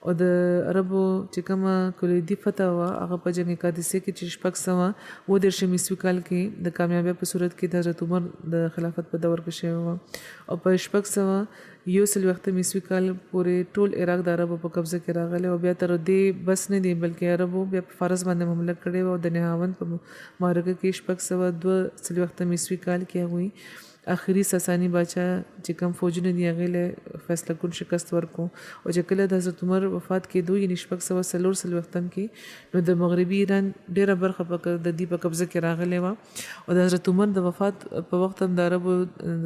او د عربو چې کومه کلیدي فتح وه هغه په جنګ قادسیه کې چې 630 عیسوي کال کې د کامیابۍ په صورت کې د حضرت عمر د خلافت په دور کې شوې وه او په 631 عیسوي کال پورې ټول عراق د عربو په قبضه کې راغلی او بیا تر دې بس نه دی بلکې عربو بیا په فارس باندې حمله کړې وه او د نهاوند په معرکه کې 642 عیسوي کال کې هغوی آخري ساساني باچا چې کوم فوجونه دی هغې له فیصله کن شکست ورکو او چې کله د حضرت عمر وفات کېدو یعنې 640 کې نو د مغربي ایران ډېره برخه د دې په قبضه کې راغلې وه او د حضرت عمر د وفات په وخت هم د عربو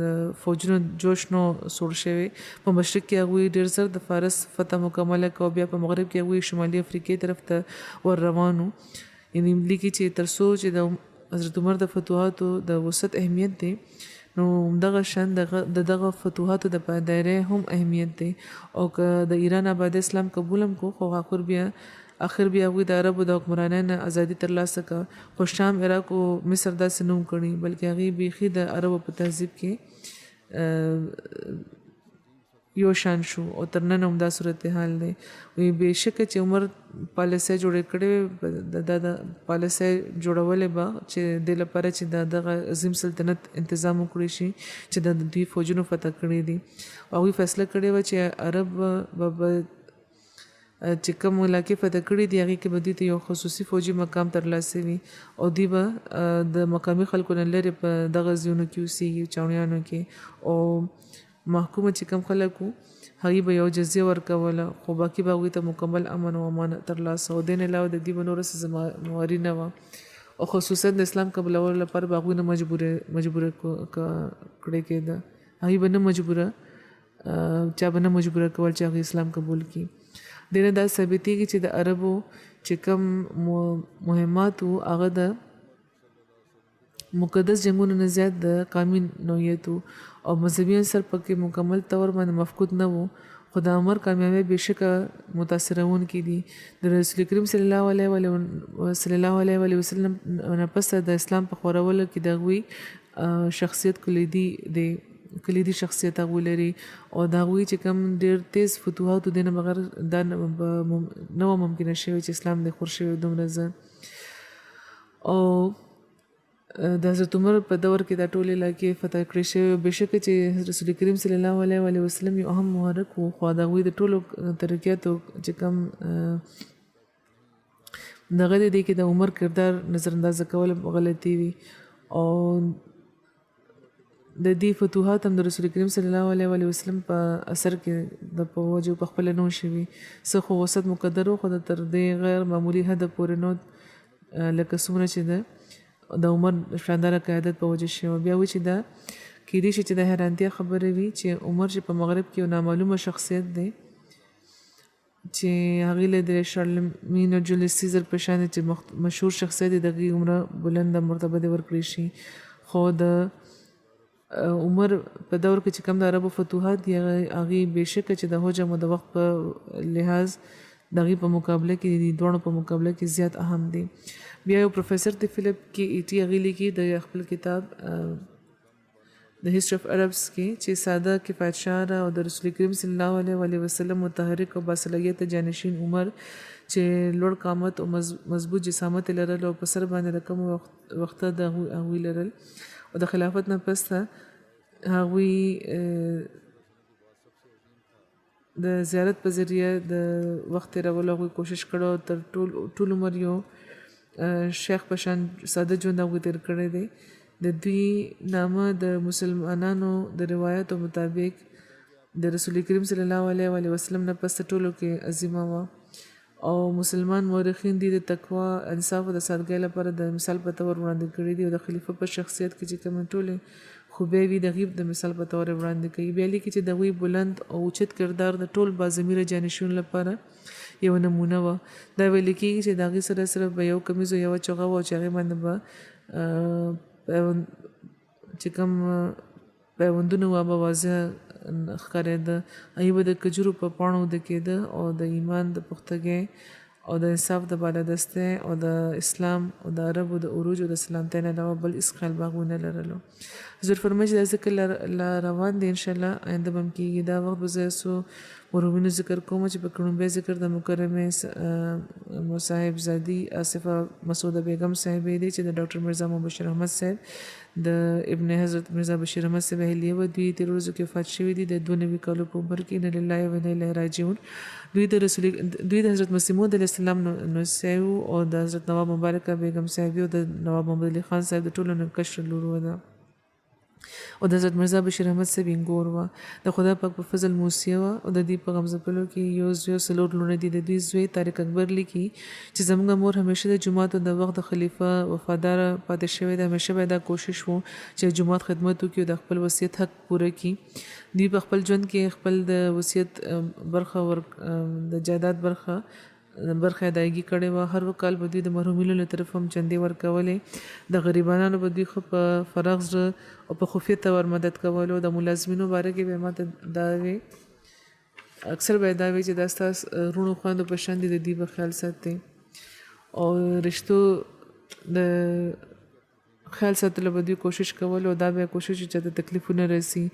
د فوجونو جوش نو سوړ شوی په مشرق کې هغوی ډېر زر د فارس فتح مکمله کړه بیا په مغرب کې هغوی شمالي افریقې طرف ته ور روانو یعنې لیکي چې تر څو چې د حضرت عمر د فتوحاتو د وسعت اهمیت دی نو دغه شان دغه فتوحاتو د پایدارۍ هم اهمیت دی او که د ایران آباد اسلام قبول هم کو خو آخر بیا هغوی د عربو د حکمرانۍ نه ازادي ترلاسه کړه خو شام عراق او مصر داسې نه کړي بلکې هغې بیخي د عربو په تهذیب کې یو شان شو او تر نن هم دا صورتحال دی وی بېشکه چې عمر پالیسۍ جوړې کړې د پالیسۍ جوړولې به چې دې لپاره چې دغه عظیم سلطنت انتظام وکړی شي چې د دوی فوجونو فتح کړي دي او هغوی فیصله کړې وه چې عرب به چې کوم علاقې فتح کړي دي هغې کې به دوی ته یو خصوصي فوجي مقام ترلاسه وي او دوی به د مقامي خلکو نه لرې په دغه ځایونو کې اوسېږي چاونیانو کې او محکومه چې کوم خلک وو هغوی به یو جزیه ورکوله خو باقي به هغوی ته مکمل امن او امان ترلاسه او دې نه علاوه د دوی به نوره څه ذمهواري نه وه او خصوصا د اسلام قبلولو لپاره به هغوی نه مجبوره کړې کېده هغوی به نه مجبوره چا به نه مجبوره کول چې هغوی اسلام قبول کړي دې نه دا ثابتېږي چې د عربو چې کوم مهمات وو هغه د مقدس جنگونو نه زیات د قومي نوعیت او مذهبي عنصر پکې مکمل طور باندې مفقود نه وو خو د عمر کامیابۍ بېشکه متاثرونکي دي د رسول کریم صلی الله علیه وسلم نه پس د اسلام په خپرولو کې د هغوی شخصیت کلیدي شخصیت هغوی لري او د هغوی چې کوم ډېر تیز فتوحاتو دی نه بغیر دا نه وه ممکنه شوې چې اسلام دی خور شوی دومره زه او د حضرت عمر په دور کې دا ټول علاقې فتح کړې شوې بېشکه چې رسول کریم صلی الله علیه وسلم یو اهم محرک و خو د هغوی د ټولو ترکیاتو چې کوم دغه دی کې د عمر کردار نظر اندازه کول غلطي وي او د دې فتوحات هم د رسول کریم صلی الله علیه وسلم په اثر کې د په وجه په خپله نه شوي څه خو وسط مقدر و خو تر دې غیر معمولي حده پورې نو لکه څومره چې د عمر شانداره قیادت په وجه شوی بیا و چې دا کېدای شي چې د حیرانتیا خبره وي چې عمر چې په مغرب کې یو نامعلومه شخصیت دی چې هغې له د شارلمین او جولیس سیزر په شان چې مشهور شخصیت دی د هغې عمره بلنده مرتبه دې ورکړی شي خو د عمر په دور کې چې کوم د عربو فتوحات دي هغې بېشکه چې د حجم او د وخت په لحاظ د هغې په مقابله کې د دواړو په مقابله کې زیات اهم دي بیا یو پروفیسر د فلپ کې ایټي هغې لیکي د خپل کتاب د هسټري اف عربس کې چې ساده کفایت شعره او د رسول کریم صلی الله علیه وسلم متحرک او باصلاحیته جانشین عمر چې لوړ قامت او مضبوط جسامت لرل او په سر باندې رقم وخته د هغوی لرل او د خلافت نه پس هغوی د زیارت په ذریعه د وخت تېرولو هغوی کوشش کړی تر ټول عمر یو شیخ په شان ساده ژوند هغوی تېر کړی دی د دوی نامه د مسلمانانو د روایتو مطابق د رسول کریم صلی الله علیه وسلم نه پس ټولو کې عظیمه وه او مسلمان مورخین دي د تقوا انصاف او د سادګۍ لپاره د مثال په تور وړاندې کړي دي او د خلیفه په شخصیت کې چې کوم ټولې خو بیا وی د غیب د مثال په تور وړاندې کوي بیا لیکي چې د وی بلند او اوچت کردار د ټول بازمیره جانشون لپاره یو نمونه و دا ویل کېږي چې د هغې سره صرف به یو کمیز او یوه چغه وه چې هغې باندې به چې کوم پیوندونه وه به واضح ښکارېده هغې به د کجورو په پاڼو ودکېده او د ایمان د پختګۍ او د انصاف د بالادستی او د اسلام او د عربو د عروج او د سلامتۍ نه علاوه بل هېڅ خیال باغ ونه لرلو حضور فرمایي چې دا ذکر لا روان دی انشاءالله آینده به هم کېږي دا وخت به زه څو مرحومینو ذکر کوم چې په لومړی ذکر د مکرمې صاحبزادي آصفه مسعوده بیګم صاحبې دی چې د ډاکټر مرزا مبشر احمد صاحب د ابن حضرت مرزا بشیر احمد صاحب اهلیه و دوی تېرو ورځو کې وفات شوي دي د 92 کالو په عمر کې انا لله و انا الیه راجعون دوی د حضرت مسیح موعود علیه السلام نوسی او د حضرت نواب مبارکه بیګم صاحبې او د نواب محمد علي خان صاحب د ټولو نه کشره لور ده او د حضرت مرزا بشیر احمد صاحب انګور وه د خدای پاک په فضل موسیه وه او د دوی په غمزپلو کې یو څلور لوڼه دي د دوی زوی طارق اکبر لیکي چې زموږ مور همیشه د جومات او د وخت د خلیفه وفاداره پاتې شوې ده همیشه به دا کوشش و چې جومات خدمت وکړي او د خپل وصیت حق پوره کړي دوی په خپل ژوند کې خپل د وصیت برخه د جایداد برخه ادایګي کړې وه هر کال به دوی د مرحومینو له طرف هم چندې ورکولې د غریبانو به دوی ښه په فراغ زړه او په خفیه طور مدد کولو د ملازمینو باره کې به ماته دا وی اکثر به دا وی چې دا ستاسو رونو خویندو په شان دي د دوی به خیال ساتئ او رشتو د خیال ساتلو به دوی کوشش کول او دا به کوشش چې د تکلیفونه رسي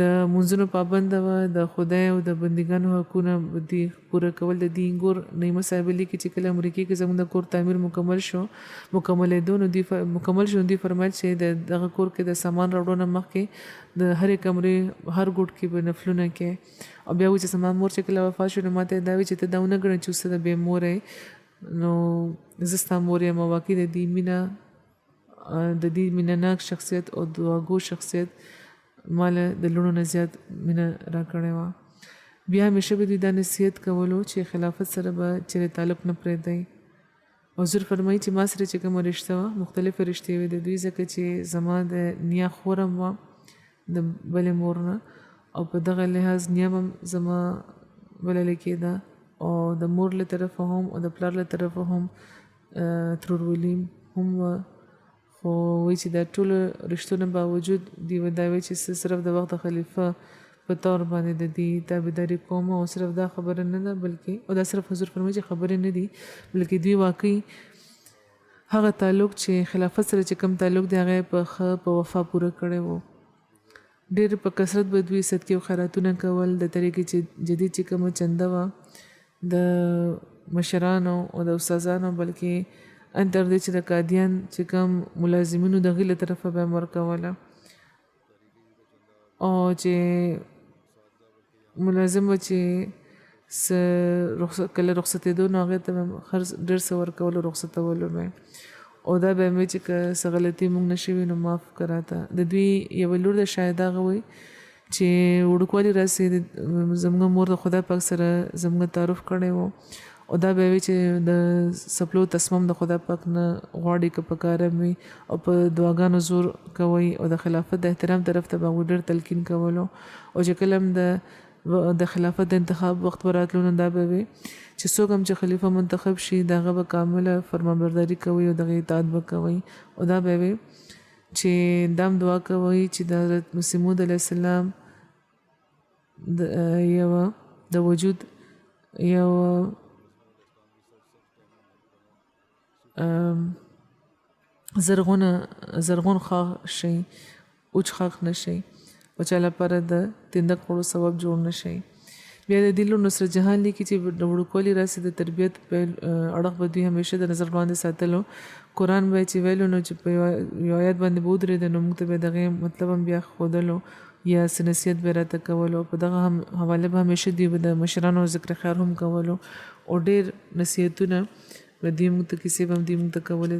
د منځونو پابند وه د خدای او د بندګانو حقونه دوی پوره کول د دوی ګور نعیمه صاحب لیکي چې کله امریکې کې زموږ د کور تعمیر مکمل شو دوی فرمایل چې دغه کور کې د سامان راوړو نه مخکې د هرې کمرې هر ګوټ کې به نفلونه کې او بیا وایي چې زما مور چې کله وفات شو نو ماته دا وایي چې ته دا ونه ګڼې چې اوس ته د بې موره نو زه ستا مور یم او واقعي د دې مینه ناک شخصیت او دعاګو شخصیت مال د لونو نه زیات مینه راکړې وه بیا همیشه به دوی دا نصیحت کولو چې خلافت سره به چېرې تعلق نه پرېږدئ حضور فرمایي چې ما سره چې کومه رشته وه مختلفې رشتې وې د دوی ځکه چې زما د نیا خور هم وه د بلې مور نه او په دغه لحاظ نیا هم زما بللی کېده او د مور له طرفه هم او د پلار له طرفه هم ترورولي هم وه خو وایي چې دا ټولو رشتو نه باوجود دوی دا وایي چې صرف د وخت د خلیفه په طور باندې د دې تابعداري کوم او صرف دا خبره نه ده بلکې او دا صرف حضور فرمایي چې خبرې نه دي بلکې دوی واقعي هغه تعلق چې خلافت سره چې کوم تعلق دی هغه په وفا پوره کړی و ډېر په کثرت به دوی صدقې او خیراتونه کول د طریقې چې جدید چې کومه چنده وه د مشرانو او د استادانو بلکې ان تر دې چې د قادیان چې کوم ملازمینو د هغې له طرفه به هم ورکوله او چې ملازم به چې کله رخصتېدو نو هغې ته به ډېر څه ورکولو رخصتولو به او دا به مې چې که څه غلطي موږ نه شوي نو معاف که راته د دوی یوه لور د شاید هغه وایي چې وړوکوالي راسې زموږ مور د خدای پاک سره زموږ تعارف کړی و او دا به وي چې د سپلو تسمم د خدای پاک نه غواړي که په کاره وي او په دعاګانو زور کوي او د خلافت د احترام طرف ته به ډېر تلقین کولو او چې کله هم د خلافت د انتخاب وخت به راتلو نو دا به وي چې څوک هم چې خلیفه منتخب شي د هغه به کامله فرمانبرداري کوي او د هغې اطاعت به کوي او دا به وي چې دا هم دعا کوي چې د حضرت مسیح موعود علیه السلام د وجود یو زرغون خاق شي اوچ خاق نشي او چا لپاره د تندک خوړو سبب جوړ نشي بیا د دې لور نصرت جهان لیکي چې د وړوکوالي راسې د تربیت په اړخ به دوی همیشه د نظر وړاندې ساتلو قرآن به چې ویلو نو چې په یو آیات باندې به ودرېده نو موږ ته به دغې مطلب هم بیا ښودلو یا څه نصیحت به راته کولو په دغه حواله به همیشه دوی به د مشرانو ذکر خیر هم کولو او ډېر نصیحتونه به دوی موږ ته کیسې به هم دوی موږ ته کولې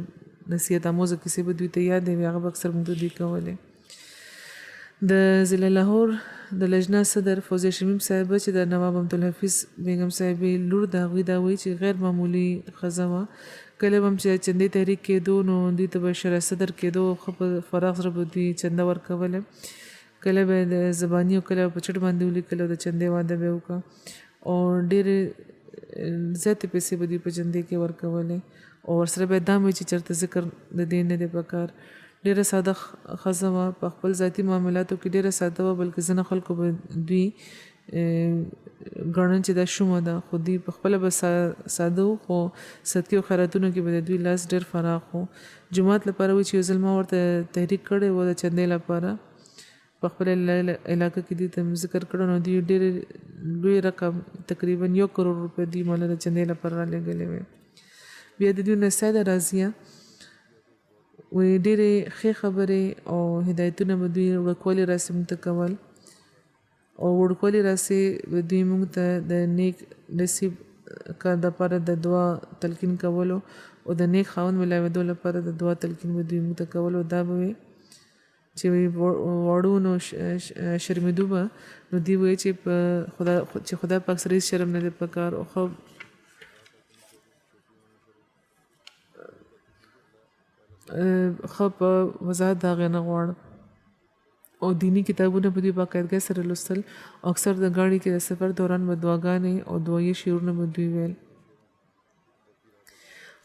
نصیحت آموزه کیسې به دوی ته یاد وي هغه به اکثر موږ ته دوی کولې د ضلع لاهور د لجنه صدر فوزیه شمیم صاحب چې د نواب عبدالحفیظ بیگم صاحبې لور د هغوی دا وایي چې غیر معمولي ښځه وه. کله به هم چې چندې تحریک کېدو نو دوی ته به شرع صدر کېدو، ښه په فراغ زړه به دوی چنده ورکوله. کله به د زباني او کله په چټ باندې ولیکل او د چندې واده به یې وکړه او ډېرې زیاتې پیسې به دوی په چندې کې ورکولې او ورسره به یې دا هم وي چې چېرته ذکر د دې نه دی پکار. ډېره ساده ښځه وه، په خپل ذاتي معاملاتو کې ډېره ساده وه، بلکې ځینې خلکو به دوی ګڼل چې دا شومه ده، خو دوی پخپله به ساده وو، خو صدقې او خیراتونو کې به د دوی لاس ډېر فراخ و. جومات لپاره وایي چې یو ځل ما ورته تحریک کړی و د چندې لپاره، په خپل علاقه کې دوی ته ذکر کړی نو دوی ډېر لوی رقم تقریبا 1 کروڑ روپۍ دوی ماله د چندې لپاره رالېږلې وې. بیا د دوی نه سیده راضیه وی ډېرې ښې خبرې او هدایتونه به دوی وړوکوالي راسې موږ ته کول او وړوکوالي راسې به دوی موږ ته د نیک نصیب کار دپاره د دعا تلقین کولو او د نیک خاوند ملاوېدو لپاره د دعا تلقین به دوی موږ ته کولو. دا به وي چې واړو نو شرمېدو به نو دوی وایي چې خدای پاک سره هېڅ شرم نه دی پکار او ښه په وضاحت د هغې نه غواړم او دیني کتابونه به دوی باقاعدګۍ سره لوستل او اکثر د ګاډي کې د سفر دوران به دعاګانې او دعایي شعرونه به دوی ویل.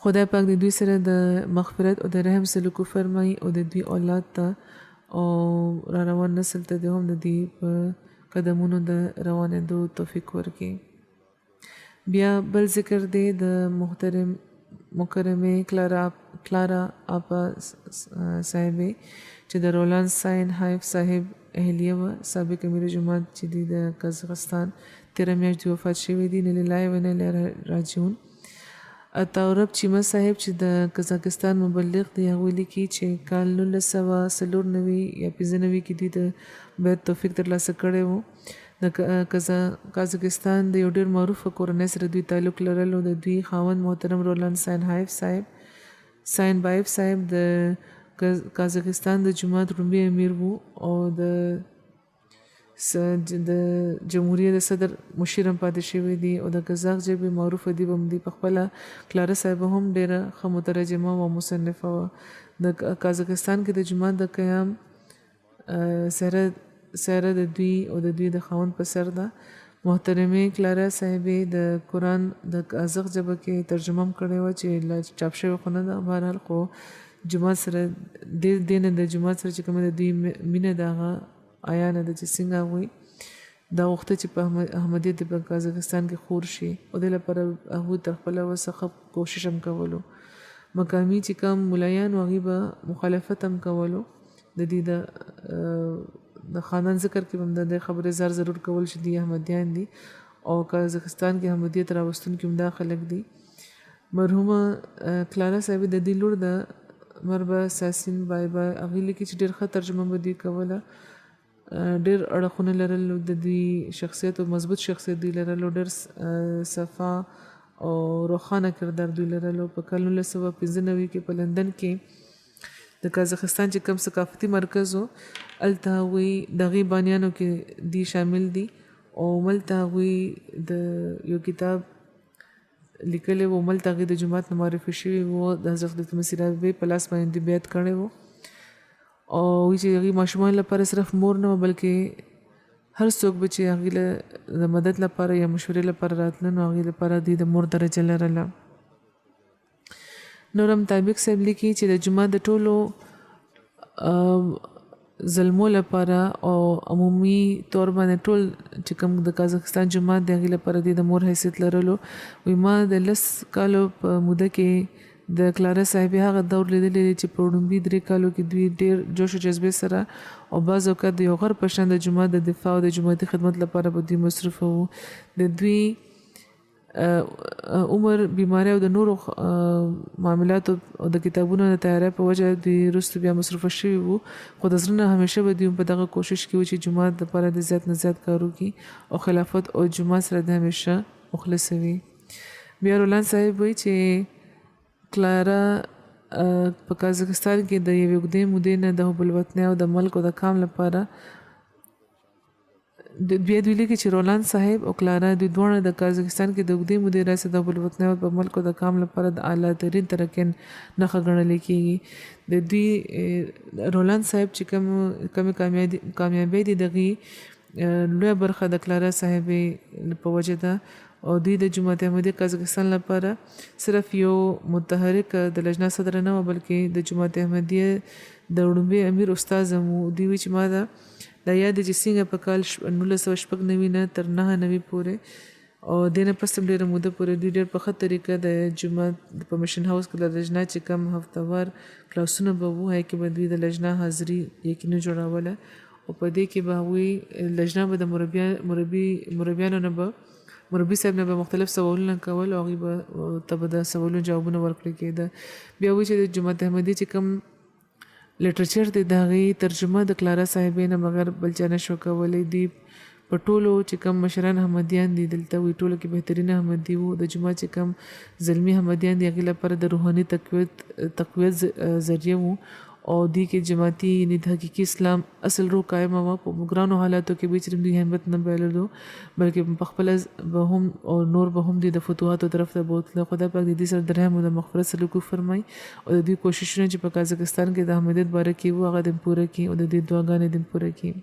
خدای پاک د دوی سره د مغفرت او د رحم سلوک وفرمایي او د دوی اولاد ته او را روان نسل ته هم د دوی په قدمونو د روانېدو توفیق ورکړي. بیا بل ذکر دی د محترم مکرمه کلارا آپا صاحبې چې د رولانس ساين حیف صاحب اهلیه وه، سابق امیر جماعت چې دی د قزاقستان 13 میاشتې وفات شوی دی. نه لله و نه الیه راجعون. عطاورب چیمه صاحب چې د قزاقستان مبلغ دی، هغوی لیکي چې کال 1994 یا 95 کې دوی د بیعت توفیق ترلاسه کړی و. د قزاقستان د یو ډېر معروفه کورنۍ سره دوی تعلق لرل او د دوی خاوند محترم رولند ساين بایف صاحب د قزاقستان د جماعت لومړي امیر وو او د جمهوریت د صدر مشیر هم پاتې شوی دی او د قزاق ژبې معروف ادیب هم دی. پخپله کلاره صاحب هم ډېره ښه مترجمه او مصنفه وه. د قزاقستان کې د جماعت د قیام سره د دوی او د دوی د خاوند په سر ده. محترمه کلاره صاحبې د قرآن د قزاق ژبه کې ترجمه هم کړې وه چې چاپ شوې خو نه ده. بهرحال خو جماعت سره دې نه د جماعت سره چې کومه د دوی مینه ده هغه آیا نه ده چې څنګه هغوی دا غوښته چې په احمدیت په قزاقستان کې خور شي او دې لپاره هغوی تر خپله وسه ښه کوشش هم کولو. مقامي چې کوم ملایان و هغوی به مخالفت هم کولو. د دې د خاندان ذکر کې هم د دې خبرې ضرور کول چې دی احمدیان دي او قزاقستان کې احمدیت راوستونکي هم دا خلک دي. مرحومه کلاره صاحب د دې لور د مربه ساسین بایبا هغوی لیکي چې ډېر ښه ترجمه به دوی کوله، ډېر اړخونه لرل د دوی شخصیت او مضبوط شخصیت دوی لرل او ډېر صفا او روښانه کردار دوی لرل. په کال 1995 کې په لندن کې د قزاقستان چې کوم ثقافتي مرکز و هلته هغوی د هغې بانیانو کې دی شامل دي او ملته هغوی د یو کتاب لیکلی و، ملته هغوی د جومات نه معرفي شوي و، د حضرت مسیح رابعې په لاس باندې بیعت کړی و او وایي چې هغې ماشومانو لپاره صرف مور نه وه بلکې هر څوک به چې هغې د مدد لپاره یا مشورې لپاره راتله نو هغې لپاره دوی د مور درجه لرله. نورم طابق صاحب لیکي چې د جومات د ټولو ظلمو لپاره او عمومي طور باندې ټول چې کوم د قزاقستان جومات د هغې لپاره د مور حیثیت لرلو. وایي ما د 10 کالو په موده کې د کلاره صاحبې هغه دور لیدلی دی چې په وړومبي 3 کالو کې دوی ډېر جوش او جذبې سره او بعض اوقات د یو غر په شان د جومات د دفاع او د جوماتي خدمت لپاره به دوی مصروفه وو. د دوی عمر، بیماری او د نورو معاملاتو او د کتابونو د تیاری په وجه دوی وروسته بیا مصروفه شوي وو، خو د زړه نه همیشه به دوی په دغه کوشش کې وو چې جومات دپاره د زیات نه زیات کار وکړي او خلافت او جومات سره د همیشه مخلصه وي. بیا رولان صاحب وایي چې کلاره په قزاقستان کې د یوې اوږدې مودې نه د حب الوطنۍ او د ملک او د کام لپاره بیا دوی لیکي چې رولان صاحب او کلارا دوی دواړه د قازقستان کې د اوږدې مودې راهیسې د بلوطنۍ په ملکو د کام لپاره د اعلی ترین ترکین نښه ګڼل کېږي. د دوی رولان صاحب چې کومې کامیابۍ دي دغې لویه برخه د کلارا صاحبې په وجه ده او دوی د جماعت احمدي قازقستان لپاره صرف یو متحرک د لجنه صدر نه و بلکې د جماعت احمدي د وړومبي امیر استاد هم و. دوی وی چې ما ده دا یاد چې څنګه په کال 1996 نه تر 99 پورې او دینه پس هم ډېره موده پورې دوی ډېر په ښه طریقه د جماعت په مشن هاوس کې د لجنه چې کم هفتهوار کلاسونه به وو هغې کې به دوی د لجنه حاضري یقیني جوړوله او په دې کې به هغوی لجنه به د مربیانو نه به مربي صاحب نه به مختلف سوالونه کول او هغوی به ته به د سوالونو جوابونه ورکړل کېده. بیا وایي چې د جماعت احمدي چې کوم لټرچر دی د هغې ترجمه د کلارا صاحبې نه بغیر بل چا نه شو کولی. دوی په ټولو چې کوم مشران احمدیان دي دلته وي ټولو کې بهترین احمدي وو. د جماعت چې کوم زلمي احمدیان دي هغې لپاره د روحاني تقویت ذریعه وو او دوی کې جماعتي یعنې د حقیقي اسلام اصل روح قایمه وه. په ګرانو حالاتو کې به صرف دوی همت نه بایللو بلکې پخپله به هم او نور به هم دوی د فتوحاتو طرف ته بوتله. خدای پاک د دوی سره د رحم او د مغفرت سلوک وفرمایي او د دوی کوششونه چې په قازقستان کې د احمدیت باره کې وو هغه دې پوره کړي او د دوی دعاګانې دې پوره کړي.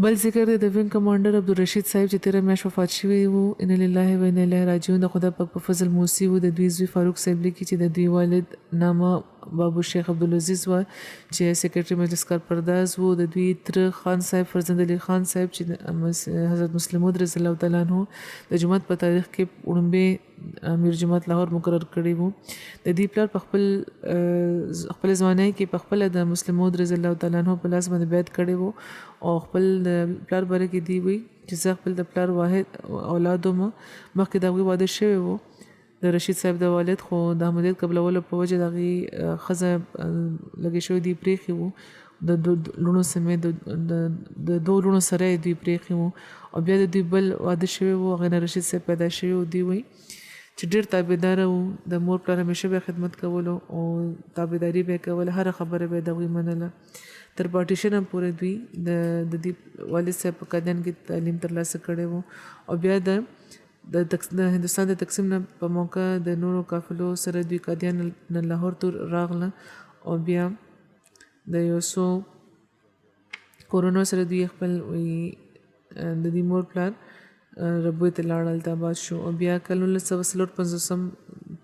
بل ذکر دی د وینګ کمانډر عبدالرشید صاحب چې تیره میاشت وفات شوي وو. ان لله و انا الیه راجعون. د خدای پاک په فضل موسی وو. د دوی زوی فاروق صاحب لیکي چې د دوی والد نامه بابو شیخ عبدالعزیز و چې سیکرټري مجلس کارپرداز وو. د دوی تر خان صاحب فرزند علي خان صاحب چې حضرت مسلم موعود رضی الله تعالی عنہ د جماعت په تاریخ کې وړومبی امیر جماعت لاهور مقرر کړی وو. د دې پلار په خپل ځوانۍ کې په خپله د مسلم موعود رضی الله تعالی عنہ په لاس باندې بیعت کړی وو او خپل د پلار باره کې دی وی چې زه خپل د پلار واحد اولاد وم. مخکې د هغوی واده شوی وو د رشید صاحب د والد خو د احمدیت قبلولو په وجه د هغې ښځه لګې شوي دوی پرېښي وو. د لوڼو سمیت د دوه لوڼو سره یې دوی پرېښي وو او بیا د دوی بل واده شوی وو هغې نه رشید صاحب پیدا شوي وو. دوی وایي چې ډېر تابعداره وو. د مور پلار همیشه به خدمت کولو او تابعداري به یې کوله هره خبره به یې د هغوی منله. تر پارټیشن هم پورې دوی د دې والد صاحب په قادیان کې تعلیم ترلاسه کړی وو او بیا د هندوستان د تقسیم نه په موقع د نورو قافلو سره دوی قادیان نه لاهور ته راغله او بیا د یو څو کورونو سره دوی خپل د دې مور پلار ربوی ته لاړل ته آباد شو او بیا کال 1954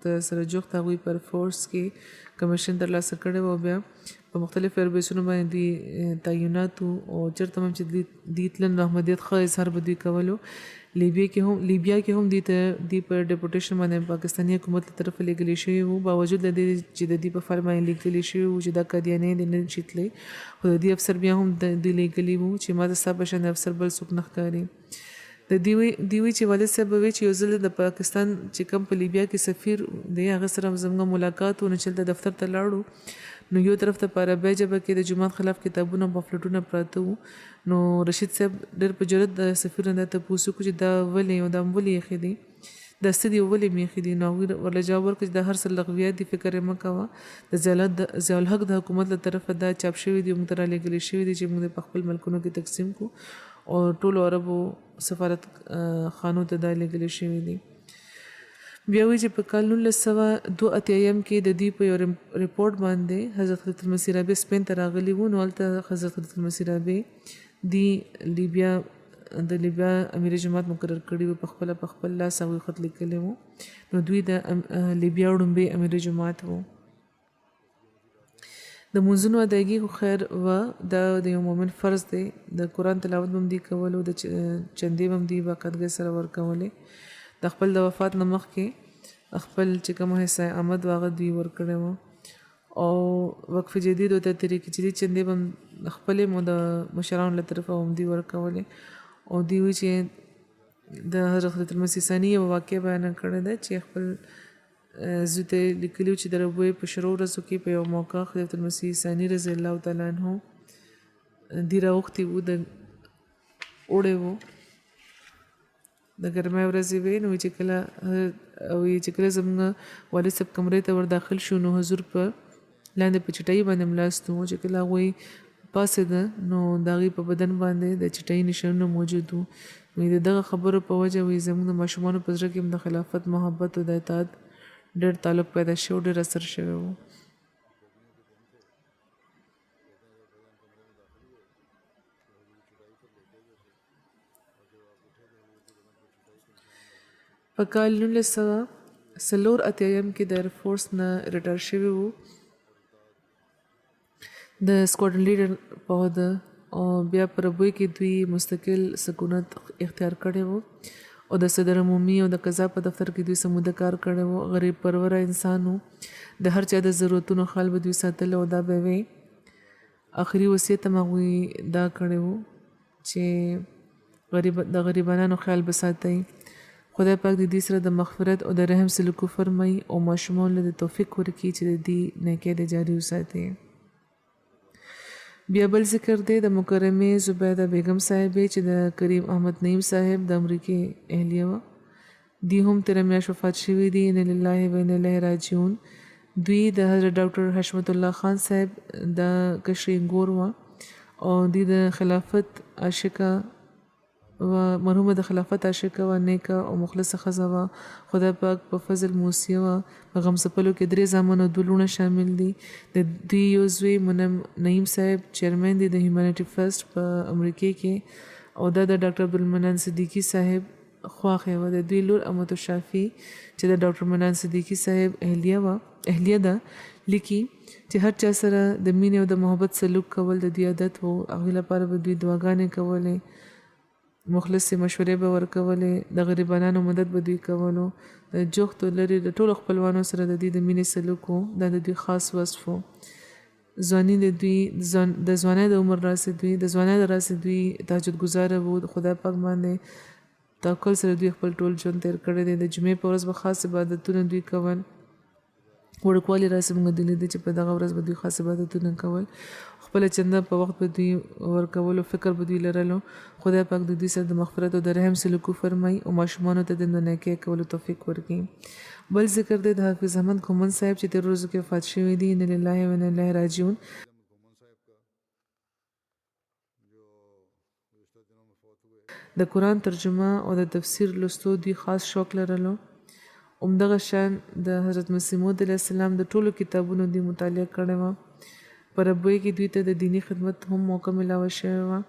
ته سره جوخت هغوی پر فورس کې کمیشن ترلاسه کړی و او بیا په مختلفو ایربیسونو باندې دوی تعینات او چېرته هم چې دوی تلل نو احمدیت ښه اظهار به دوی کولو. لیبیا کې هم دوی په ډیپوټیشن باندې پاکستاني حکومت له طرفه لیږلی شوي وو باوجود له دې چې د دوی په فایل باندې لیږلی شوي وو چې دا قادیانۍ دې نه شي تللی خو د دې افسر بیا هم دوی لیږلي وو چې ما د ستا په شان افسر بل څوک نه ښکاري. د دوی چې والد صاحب به وی چې یو ځل د پاکستان چې کوم په لیبیا کې سفیر دی هغه سره زموږ ملاقات و نو چې د دفتر ته لاړو نو یو طرف ته په عربۍ ژبه کې د جماعت خلاف کتابونه پمفلټونه پراته وو. نو رشید صاحب ډېر په جرئت د سفیر نه تپوس وکړو چې دا ولې او دا ولې ایښي دي دا څه دي ولې مې ایښي دي. نو هغوی ورله جواب ورکړه چې دا هر څه لغویات دي فکر یې مه کوه د ضیاءالحق د حکومت له طرفه دا چاپ شوي دي موږ ته رالیږلي شوي دي چې موږ په خپل ملکونو کې تقسیم کړو او ټولو عربو سفارت خانو ته دا لیږلي شوي دي. بیا وایي چې په کال 1982 کې د دوی په یو ریپورټ باندې حضرت خلیفة المسیح رابع سپین ته راغلي وو نو هلته حضرت خلیفة المسیح رابع د لیبیا امیر جماعت مقرر کړي وو په خپل لاس هغوی خط لیکلی وو نو دوی د لیبیا وړومبی امیر جماعت وو. د مونځونو ادایګي خو خیر وه دا د یو مؤمن فرض دی. د قرآن تلاوت به هم دوی کولو د چندې به هم دوی باقاعدګۍ سره ورکولې. د خپل د وفات نه مخکې خپل چې کومه حصه آمد و هغه دوی ورکړی وه او وقف جدید ورته طریقې چې دي چندې به هم خپلې مو د مشرانو له طرفه هم دوی ورکولې او دوی وایي چې د حضرت خلیفة المسیح ثاني یوه واقعه بیانه کړې ده چې خپل زوی ته یې لیکلي و چې د ربوی په شروع ورځو کې په یو موقع خلیفة المسیح ثاني رضی الله تعالی عنه دوی راوښتي وو د اوړی وو د ګرمۍ ورځې وې نو چې کله زموږ والد صاحب کمرې ته ور داخل شو نو حضور په لاندې په چټۍ باندې ملاست و چې کله هغوی پاسېده نو د هغې په بدن باندې د چټۍ نشانونه موجود وو. وایي د دغه خبرو په وجه وایي زموږ د ماشومانو په زړه کې هم د خلافت محبت او د اطاعت ډېر تعلق پیدا شوی او ډېر اثر شوی و. په کال 1984 کې د ایرفورس نه ریټایر شوی وو د سکواډرن لیډر په عهده او بیا په ربوی کې دوی مستقل سکونت اختیار کړی وو او د صدر عمومي او د قضا په دفتر کې دوی سموده کار کړی وو. غریب پروره انسان وو. د هر چا د ضرورتونو خیال به دوی ساتل او دا به وی آخري وصیت هم هغوی دا کړی وو چې د غریبانو خیال به ساتئ. خدای پاک د دې سره د مغفرت او د رحم سلوک فرمایي او ماشومان له توفیق ورکړي چې د دې نیکۍ د جاري وساتي. بیا بل ذکر دی د مکرمه زبیده بیگم صاحبې چې د کریم احمد نعیم صاحب د امریکې اهلیه وه. دی هم تیره میاشت وفات شوي دي. ان لله و انا الیه راجعون. دوی د حضرت ډاکټر حشمت الله خان صاحب د کشري ګور وه او دوی د خلافت عاشقه و مرحومه د خلافت عاشقه و نیکه او مخلصه ښځه وه. خدای پاک په فضل موسیه وه. په غم څپلو کې 3 زامن او 2 لوڼه شامل دي. د دوی یو زوی منم نعیم صاحب چیرمن دی د هیومانیټي فرست په امریکې کې او دا د ډاکټر عبدالمنان صدیقي صاحب خواښې وه. د دوی لور امت الشافي چې د ډاکټر منان صدیقي صاحب اهلیه ده لیکي چې هر چا سره د مینې او د محبت سلوک کول د دوی عادت وو. هغې لپاره به دوی دعاګانې کولې، مخلصې مشورې به ورکولې، د غریبانو مدد به دوی کولو. د جوختو لري د ټولو خپلوانو سره د دوی د مینې سلوک و. دا د دوی خاص وصف و. ځواني د دوی د ځوانۍ د عمر راسې دوی تهجد ګزاره وو. د خدای پاک باندې توکل سره دوی خپل ټول ژوند تیر کړی دی. د جمعې په ورځ به خاص عبادتونه دوی کول. وړوکوالي راسې موږ د لیدل چې په دغه ورځ به دوی خاص عبادتونه کول. خپله چنده په وخت به دوی ورکولو فکر به دوی لرلو. خدای پاک د دوی سره د مغفرت او د رحم سلوک فرمایي او ماشومانو ته د نیکۍ کولو توفیق ورکړي. بل ذکر دی د حافظ احمد کومن صاحب چې تیر ورځو کې وفات شوي دي. ان لله و انا الیه راجعون. د قرآن ترجمه او د تفسیر لوستو دوی خاص شوق لرلو. همدغه شان د حضرت مسیح موعود علیه السلام د ټولو کتابونو دوی مطالعه کړې وه. په ربوی کې دوی ته د دینی خدمت هم موقع ملاوه شوې وه.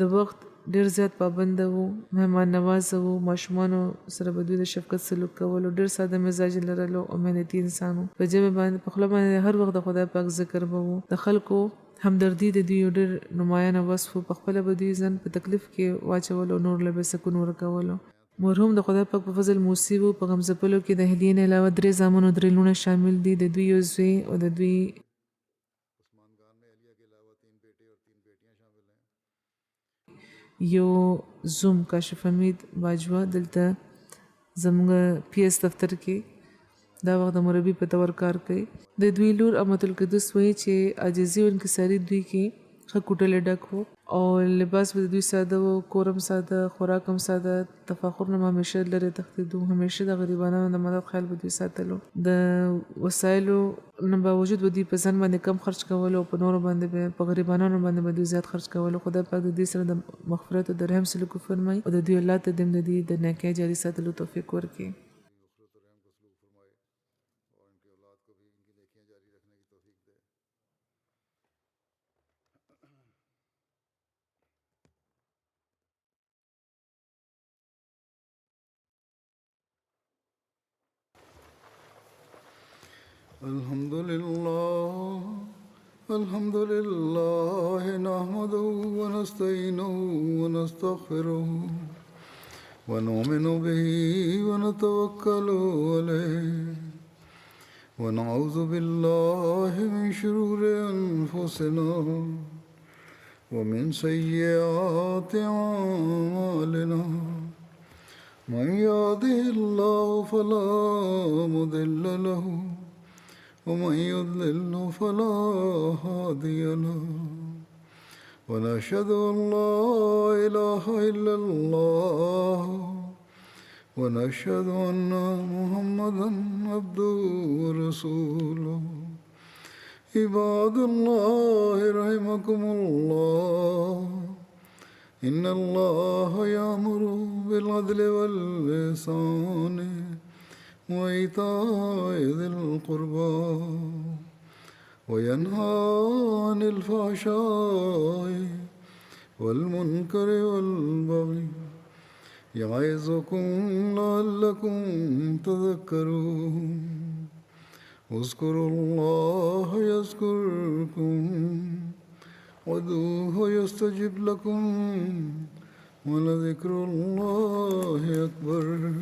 د وخت ډېر زیات پابنده وو، مهمان نوازه وو. ماشومانو سره به دوی د شفقت سلوک کولو. ډېر ساده مزاج لرلو او محنتي انسان وو. په ژبه باندې په خوله باندې هر وخت د خدای پاک ذکر به وو. د خلکو همدردي د دوی یو ډېر نمایانه وصف و. په خپله به دوی ځان په تکلیف کې واچولو او نور له به سکون ورکولو. مرحوم د خدای پاک په فضل موسی وو. په غم ځپلو کې د اهلیې نه علاوه 3 زامن او 3 لوڼه شامل دي. د دوی یو زوی او د دوی یو زوم کاشف حمید باجوه دلته زموږ PS دفتر کې دا وخت د مربي په تور کار کوي. د دوی لور امت القدس وایي چې عاجزي او انکساري دوی کې ښه کوټلی ډک وو او لباس به د دوی ساده وو، کورم ساده، خوراک هم ساده. تفاخر نه همیشه لرې تښتېدو. همیشه د غریبانو د مدد خیال به دوی ساتلو. د وسایلو نه باوجود به دوی په ځان باندې کم خرچ کولو او په نورو باندې په غریبانو باندې به دوی زیات خرچ کولو. خدای پاک د دوی سره د مغفرت او د رحم سلوک فرمایي او د دوی اولاد ته د دوی د نیکۍ جاري ساتلو توفیق ورکړي. الحمد لله نحمده ونستعينه ونستغفره ونؤمن به ونتوكل عليه ونعوذ بالله من شرور أنفسنا ومن سيئات أعمالنا. من يهده الله فلا مضل له ومن يضلل فلا هادي له. ونشهد أن لا إله إلا الله ونشهد أن محمدا عبده ورسوله. عباد الله رحمكم الله إن الله يأمر بالعدل والإحسان وإيتاء ذي القربى وينهى عن الفحشاء والمنكر والبغي يعظكم لعلكم تذكرون اذكروا الله يذكركم وادعوه يستجب لكم ولذكر الله أكبر